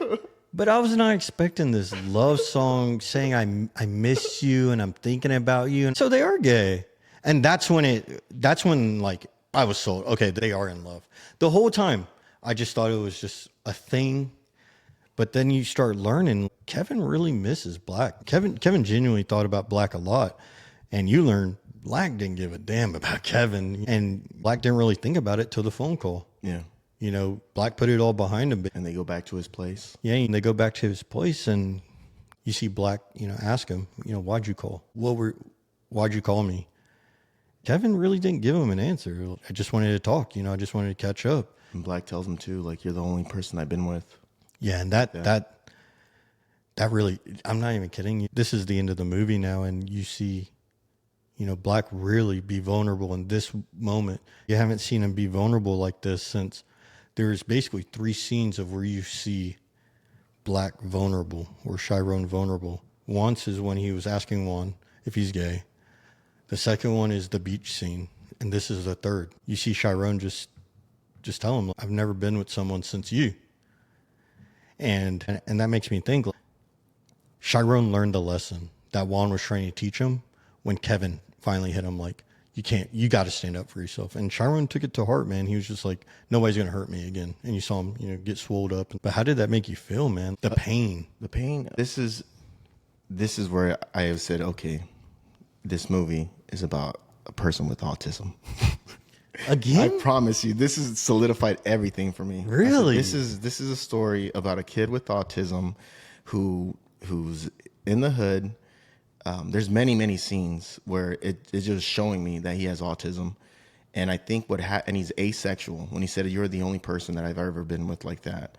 But I was not expecting this love song saying I miss you and I'm thinking about you. And so they are gay. And that's when like I was sold. Okay, they are in love. The whole time I just thought it was just a thing. But then you start learning Kevin really misses Black. Kevin genuinely thought about Black a lot. And you learn Black didn't give a damn about Kevin. And Black didn't really think about it till the phone call. Yeah. Black put it all behind him. And they go back to his place. Yeah, and they go back to his place and you see Black, ask him, why'd you call? Why'd you call me? Kevin really didn't give him an answer. I just wanted to talk, I just wanted to catch up. And Black tells him too, like, you're the only person I've been with. Yeah, and that really, I'm not even kidding you. This is the end of the movie now, and you see, Black really be vulnerable in this moment. You haven't seen him be vulnerable like this since there's basically 3 scenes of where you see Black vulnerable or Chiron vulnerable. Once is when he was asking Juan if he's gay. The second one is the beach scene, and this is the third. You see Chiron just tell him, I've never been with someone since you. And that makes me think, Chiron learned the lesson that Juan was trying to teach him when Kevin finally hit him like, you got to stand up for yourself. And Chiron took it to heart, man. He was just like, nobody's going to hurt me again. And you saw him, get swolled up. But how did that make you feel, man? The pain. The pain. This is where I have said, okay, this movie is about a person with autism. Again? I promise you, this has solidified everything for me. Really? This is a story about a kid with autism who's in the hood. There's many scenes where it's just showing me that he has autism. And I think and he's asexual. When he said, "You're the only person that I've ever been with like that,"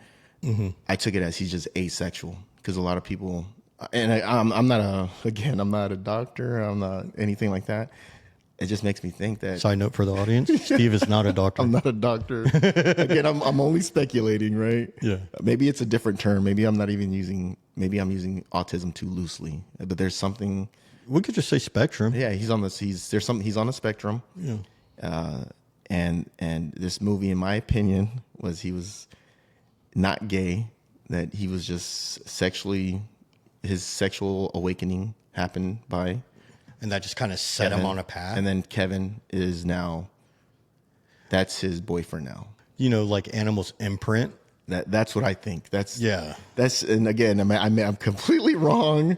I took it as he's just asexual, because a lot of people, and I'm not a doctor, I'm not anything like that. It just makes me think that. Side note for the audience: Steve is not a doctor. I'm not a doctor. Again, I'm only speculating, right? Yeah. Maybe it's a different term. Maybe I'm using autism too loosely. But there's something. We could just say spectrum. Yeah, he's on the a spectrum. Yeah. And this movie, in my opinion, he was not gay. That he was just his sexual awakening happened by. And that just kind of set him on a path. And then Kevin that's his boyfriend now. Like Animal's imprint. That's what I think. And again, I'm completely wrong.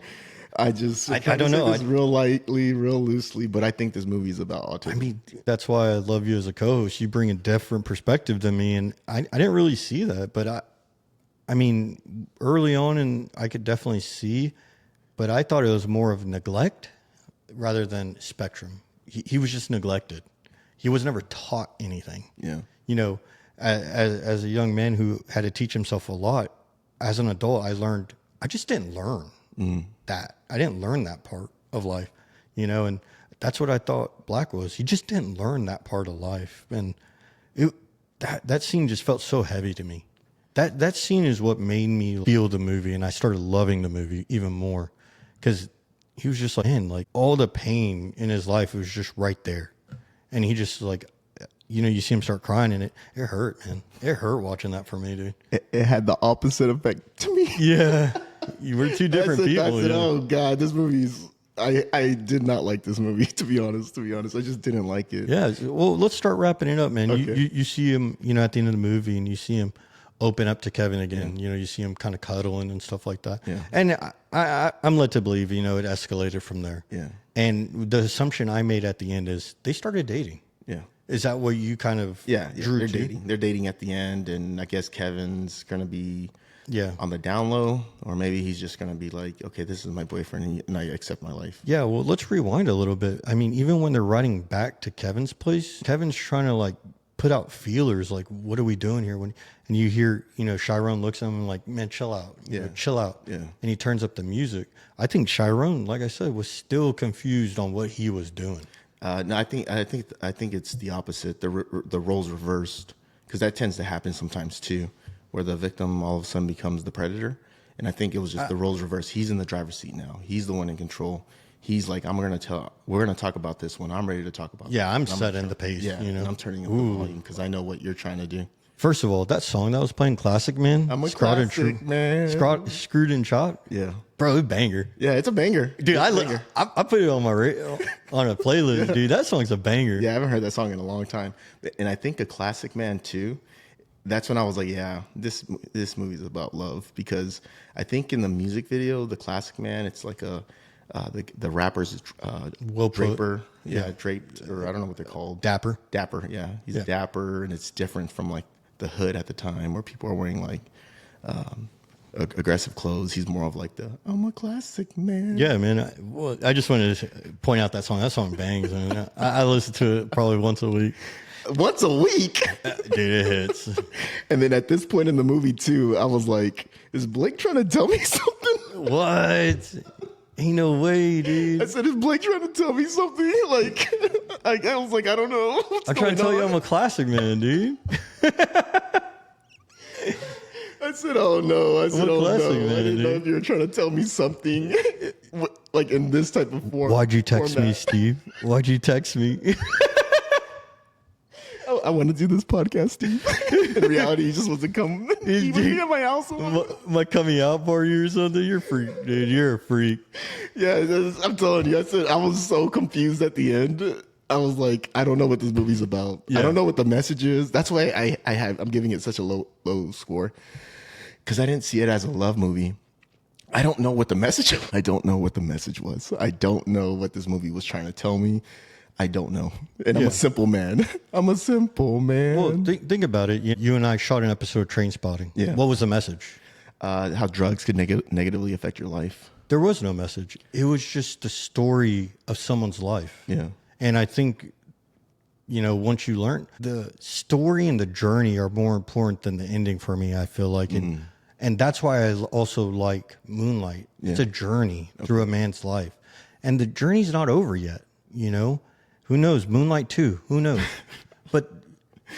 I don't know. This real lightly, real loosely, but I think this movie is about autism. I mean, that's why I love you as a co-host. You bring a different perspective to me, and I didn't really see that. But I mean, early on, and I could definitely see, but I thought it was more of neglect rather than spectrum. He was just neglected. He was never taught anything. Yeah. As a young man who had to teach himself a lot, as an adult, I just didn't learn that. I didn't learn that part of life, and that's what I thought Black was. He just didn't learn that part of life. And that scene just felt so heavy to me. That scene is what made me feel the movie, and I started loving the movie even more, because he was just like, man, like all the pain in his life was just right there. And he just like, you see him start crying, and it hurt, man. It hurt watching that for me, dude. It had the opposite effect to me. Yeah. You were two different people. I said, oh God, this movie's, I did not like this movie, to be honest. I just didn't like it. Yeah. Well, let's start wrapping it up, man. Okay. You see him, at the end of the movie, and you see him open up to Kevin again. Yeah. You see him kind of cuddling and stuff like that. Yeah. And I'm led to believe, it escalated from there. Yeah. And the assumption I made at the end is they started dating. Yeah. Is that what you kind of drew they're to? dating. They're dating at the end, and I guess Kevin's going to be on the down low, or maybe he's just going to be like, okay, this is my boyfriend, and I accept my life. Yeah, well, let's rewind a little bit. I mean, even when they're riding back to Kevin's place, Kevin's trying to like put out feelers, like, what are we doing here? And you hear, Chiron looks at him and like, man, chill out. Chill out. Yeah. And he turns up the music. I think Chiron, like I said, was still confused on what he was doing. No, I think it's the opposite. The roles reversed, because that tends to happen sometimes too, where the victim all of a sudden becomes the predator. And I think it was just the roles reversed. He's in the driver's seat now. He's the one in control. He's like, we're going to talk about this when I'm ready to talk about. Yeah, I'm setting the pace. Yeah, and I'm turning up the volume because I know what you're trying to do. First of all, that song that was playing, Classic Man. I'm a classic man. Screwed and Chopped. Yeah. Bro, it's banger. Yeah, it's a banger. Dude, I put it on my on a playlist, dude. That song's a banger. Yeah, I haven't heard that song in a long time. And I think A Classic Man too, that's when I was like, yeah, this movie's about love, because I think in the music video, The Classic Man, it's like the rapper's Draper. Yeah, draped, or I don't know what they're called. Dapper, yeah. He's dapper, and it's different from like the hood at the time, where people are wearing like aggressive clothes. He's more of like I'm a classic man. Yeah, man. I just wanted to point out that song. That song bangs, man. I listen to it probably once a week. Once a week? Dude, it hits. And then at this point in the movie too, I was like, is Blake trying to tell me something? What? Ain't no way, dude. I said, is Blake trying to tell me something? Like, I was like, I don't know. I'm trying to tell you I'm a classic man, dude. I said, oh no. I said, oh no. Man, I didn't know if you were trying to tell me something, like in this type of form. Why'd you text me, Steve? Why'd you text me? I want to do this podcast, Steve. In reality, he just wants to come eat with me at my house. My coming out party or something? You're a freak, dude. You're a freak. Yeah, I'm telling you. I said I was so confused at the end. I was like, I don't know what this movie's about. Yeah. I don't know what the message is. That's why I'm giving it such a low score, because I didn't see it as a love movie. I don't know what the message was. I don't know what this movie was trying to tell me. I don't know. And I'm Yeah. a simple man. I'm a simple man. Well, think about it. You and I shot an episode of Train Spotting. Yeah. What was the message? How drugs could negatively affect your life. There was no message. It was just the story of someone's life. Yeah. And I think, once you learn, the story and the journey are more important than the ending for me, I feel like. And that's why I also like Moonlight. It's a journey through a man's life. And the journey's not over yet, Who knows? Moonlight 2, who knows? But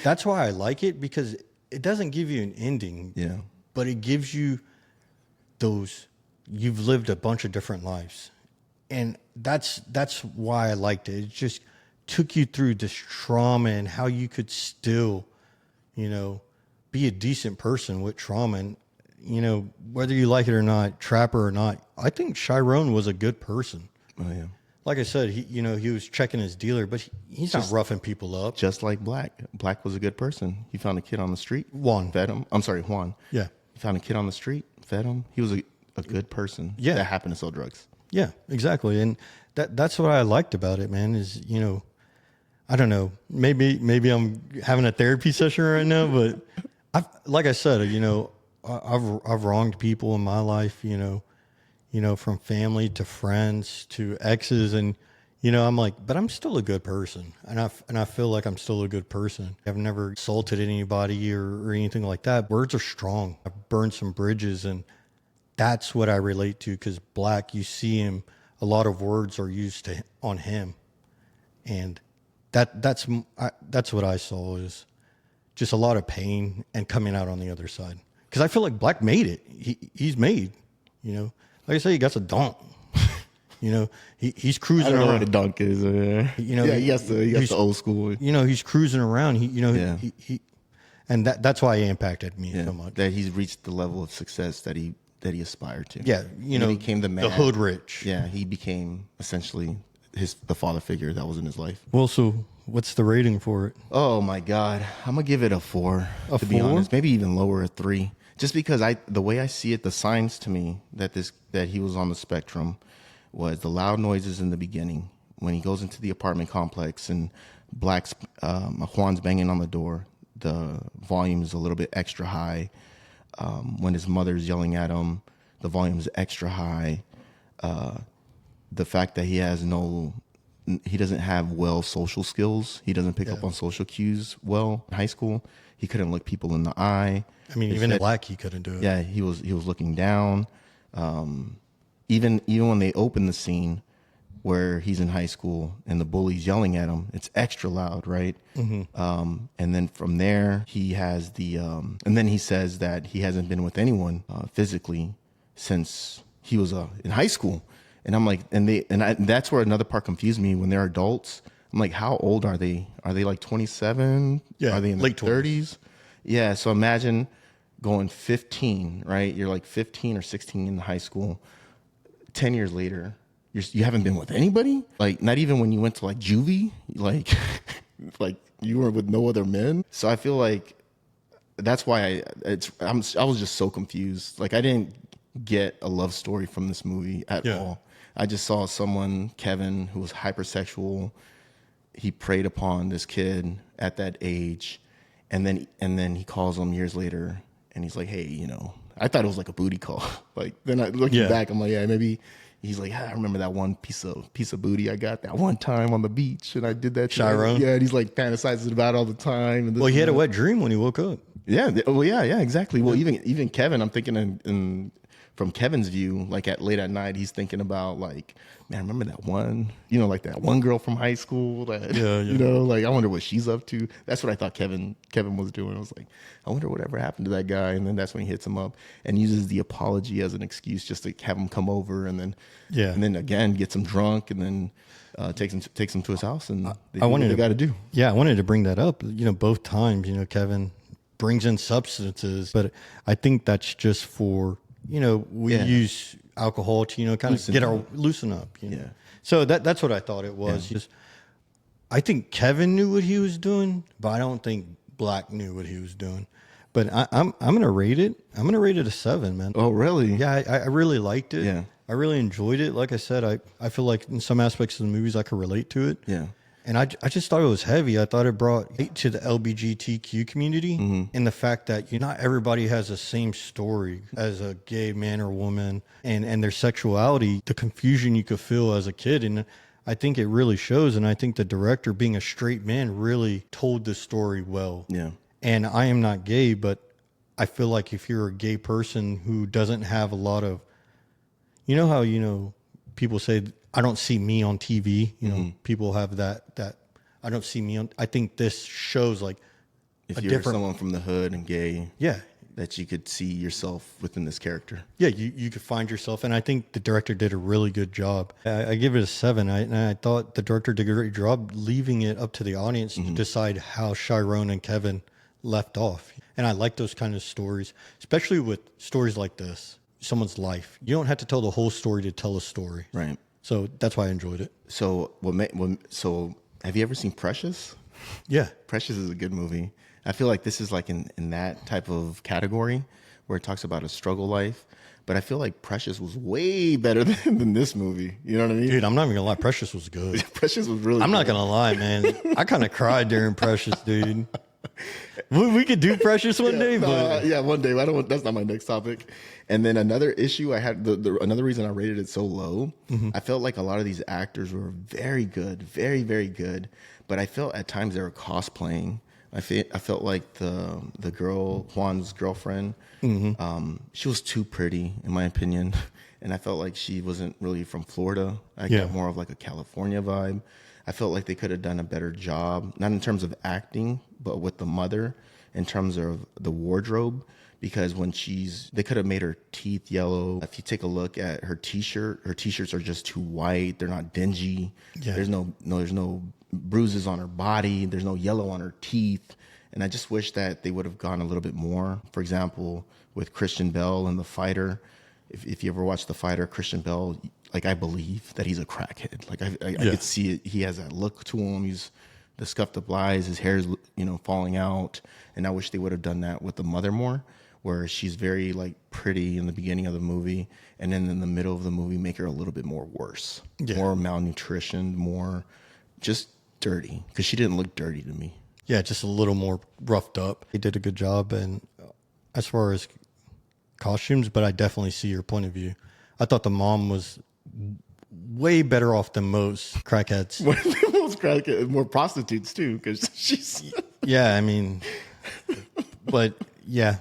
that's why I like it, because it doesn't give you an ending. Yeah. But it gives you you've lived a bunch of different lives. And that's why I liked it. It just took you through this trauma and how you could still, be a decent person with trauma. And, whether you like it or not, trapper or not, I think Chiron was a good person. Oh, yeah. Like I said, he was checking his dealer, but he's not roughing people up. Just like Black. Black was a good person. He found a kid on the street. Juan. Fed him. I'm sorry, Juan. Yeah. He found a kid on the street, fed him. He was a good person. Yeah. That happened to sell drugs. Yeah, exactly. And that's what I liked about it, man, is, I don't know, maybe I'm having a therapy session right now, but like I said, I've wronged people in my life, from family to friends to exes, and I'm like, but I'm still a good person, and I feel like I'm still a good person. I've never assaulted anybody or anything like that. Words are strong. I've burned some bridges, and that's what I relate to, because Black, you see him, a lot of words are used on him, and that's what I saw, is just a lot of pain and coming out on the other side. Because I feel like Black made it. He's made, like I say, he got a dunk. He's cruising I don't know around. what a dunk is. He got the old school. He's cruising around. Yeah. And that's why he impacted me so much. That he's reached the level of success that he aspired to. Yeah, He became the man. the hood rich. Yeah, he became essentially the father figure that was in his life. Well, so what's the rating for it? Oh my God, I'm gonna give it a 4. To be 4? honest, maybe even lower, a 3. Just because the way I see it, the signs to me that he was on the spectrum was the loud noises in the beginning when he goes into the apartment complex and Juan's banging on the door. The volume is a little bit extra high. When his mother's yelling at him, the volume is extra high. The fact that he doesn't have social skills. He doesn't pick up on social cues well. In high school, he couldn't look people in the eye. I mean, even in Black, he couldn't do it. Yeah, he was looking down. Even when they open the scene where he's in high school and the bully's yelling at him, it's extra loud, right? Mm-hmm. And then from there, he has and then he says that he hasn't been with anyone physically since he was in high school. And I'm like, that's where another part confused me. When they're adults, I'm like, how old are they? Are they like 27? Yeah, Are they in late their 30s? Yeah. So imagine going 15, right? You're like 15 or 16 in high school. 10 years later, you haven't been with anybody? Like, not even when you went to like juvie? Like, like you were with no other men? So I feel like that's why I was just so confused. Like, I didn't get a love story from this movie at all. I just saw Kevin, who was hypersexual. He preyed upon this kid at that age. And then he calls him years later and he's like, hey, I thought it was like a booty call. Like, then looking back, I'm like, yeah, maybe he's like, I remember that one piece of booty I got that one time on the beach, and I did that. Chiron. Yeah, and he's like fantasizing about it all the time. And Well, he had a wet dream when he woke up. Yeah. Well, yeah, exactly. Well, even Kevin, I'm thinking from Kevin's view, like late at night, he's thinking about like, man, remember that one, like that one girl from high school that, like, I wonder what she's up to. That's what I thought Kevin was doing. I was like, I wonder whatever happened to that guy. And then that's when he hits him up and uses the apology as an excuse just to have him come over and then again gets him drunk and then takes him to his house and they do what they got to do. Yeah, I wanted to bring that up. Both times, Kevin brings in substances, but I think that's just for we use alcohol to kind of loosen up. Yeah. So that's what I thought it was. Yeah. I think Kevin knew what he was doing, but I don't think Black knew what he was doing. But I'm gonna rate it. I'm gonna rate it a 7, man. Oh, really? Yeah, I really liked it. Yeah. I really enjoyed it. Like I said, I feel like in some aspects of the movies I could relate to it. Yeah. And I just thought it was heavy. I thought it brought light to the LGBTQ community and the fact that not everybody has the same story as a gay man or woman and their sexuality, the confusion you could feel as a kid. And I think it really shows. And I think the director, being a straight man, really told the story well. Yeah. And I am not gay, but I feel like if you're a gay person who doesn't have a lot of, how, people say, I don't see me on TV. People have that I don't see me on. I think this shows like if you're someone from the hood and gay, yeah, that you could see yourself within this character. Yeah, you could find yourself, and I think the director did a really good job. I give it a 7. I thought the director did a great job leaving it up to the audience to decide how Chiron and Kevin left off. And I like those kind of stories, especially with stories like this, someone's life. You don't have to tell the whole story to tell a story. Right. So that's why I enjoyed it. So have you ever seen Precious? Yeah. Precious is a good movie. I feel like this is like in that type of category where it talks about a struggle life. But I feel like Precious was way better than this movie. You know what I mean? Dude, I'm not even gonna lie. Precious was good. Precious was really I'm good. not gonna lie, man. I kind of cried during Precious, dude. We could do Precious one day, but yeah, one day. That's not my next topic. And then another issue I had, another reason I rated it so low, I felt like a lot of these actors were very good, very, very good. But I felt at times they were cosplaying. I felt like the girl, Juan's girlfriend, she was too pretty, in my opinion. And I felt like she wasn't really from Florida. I got more of like a California vibe. I felt like they could have done a better job, not in terms of acting, but with the mother, in terms of the wardrobe. Because they could have made her teeth yellow. If you take a look at her t-shirts are just too white. They're not dingy. Yeah. There's no bruises on her body. There's no yellow on her teeth. And I just wish that they would have gone a little bit more. For example, with Christian Bale and The Fighter, if you ever watch The Fighter, Christian Bale, like I believe that he's a crackhead. Like I could see it. He has that look to him. He's the scuffed up eyes. His hair's falling out. And I wish they would have done that with the mother more, where she's very like pretty in the beginning of the movie, and then in the middle of the movie make her a little bit more worse, more malnutrition, more just dirty, because she didn't look dirty to me. Yeah, just a little more roughed up. He did a good job, and as far as costumes, but I definitely see your point of view. I thought the mom was way better off than most crackheads. Most crackheads, more prostitutes too, because she's. Yeah, I mean, but. Yeah,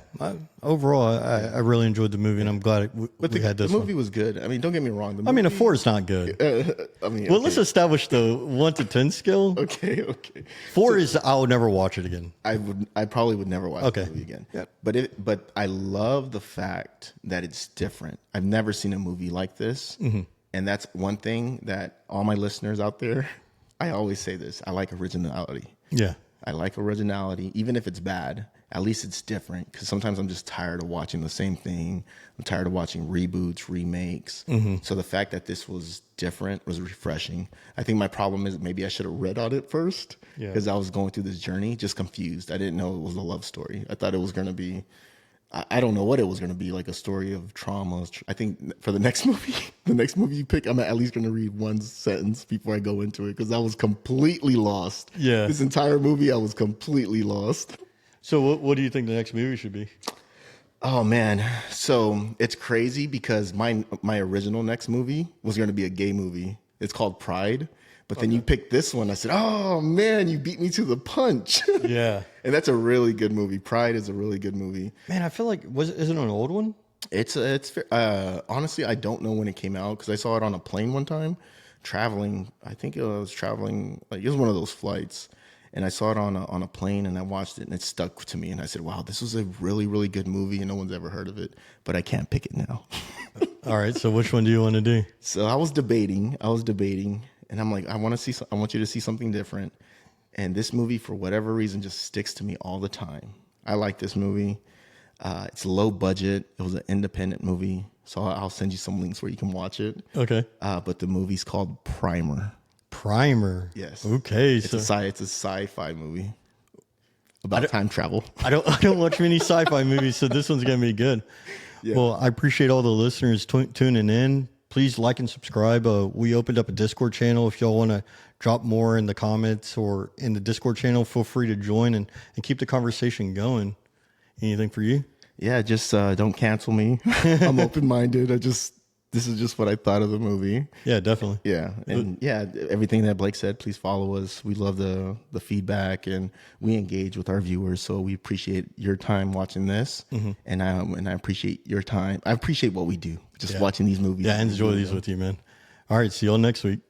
overall, I really enjoyed the movie, and I'm glad we had this. The movie was good. I mean, don't get me wrong. A 4 is not good. Let's establish the 1 to 10 scale. Okay. 4 is I would never watch it again. I probably would never watch the movie again. Yep. But I love the fact that it's different. I've never seen a movie like this, and that's one thing that all my listeners out there, I always say this: I like originality. Yeah, I like originality, even if it's bad. At least it's different, because sometimes I'm just tired of watching the same thing. I'm tired of watching reboots, remakes. So the fact that this was different was refreshing. I think my problem is maybe I should have read on it first, because I was going through this journey just confused. I didn't know it was a love story. I thought it was going to be, I don't know what it was going to be, like a story of trauma. I think for the next movie you pick, I'm at least going to read one sentence before I go into it, because I was completely lost. Yeah. This entire movie, I was completely lost. So what do you think the next movie should be? Oh man, so it's crazy because my original next movie was going to be a gay movie. It's called Pride, but then you picked this one. I said, "Oh man, you beat me to the punch." Yeah, and that's a really good movie. Pride is a really good movie. Man, I feel like is it an old one? It's honestly, I don't know when it came out, because I saw it on a plane one time traveling. I think I was traveling, like it was one of those flights. And I saw it on a plane, and I watched it, and it stuck to me. And I said, wow, this was a really, really good movie, and no one's ever heard of it. But I can't pick it now. All right, so which one do you want to do? So I was debating, and I'm like, I want you to see something different. And this movie, for whatever reason, just sticks to me all the time. I like this movie. It's low budget. It was an independent movie. So I'll send you some links where you can watch it. Okay. But the movie's called Primer. Primer. Yes. Okay. It's a sci-fi movie about time travel. I don't watch many sci-fi movies, so this one's gonna be good. Yeah. Well, I appreciate all the listeners tuning in. please like and subscribe. We opened up a Discord channel. If y'all want to drop more in the comments or in the Discord channel, feel free to join and keep the conversation going. Anything for you? Yeah, just don't cancel me. I'm open-minded. This is just what I thought of the movie. Yeah, definitely. Yeah, and yeah, everything that Blake said, please follow us. We love the feedback, and we engage with our viewers. So we appreciate your time watching this, and I appreciate your time. I appreciate what we do, just watching these movies. Yeah, I enjoy these with you, man. All right, see y'all next week.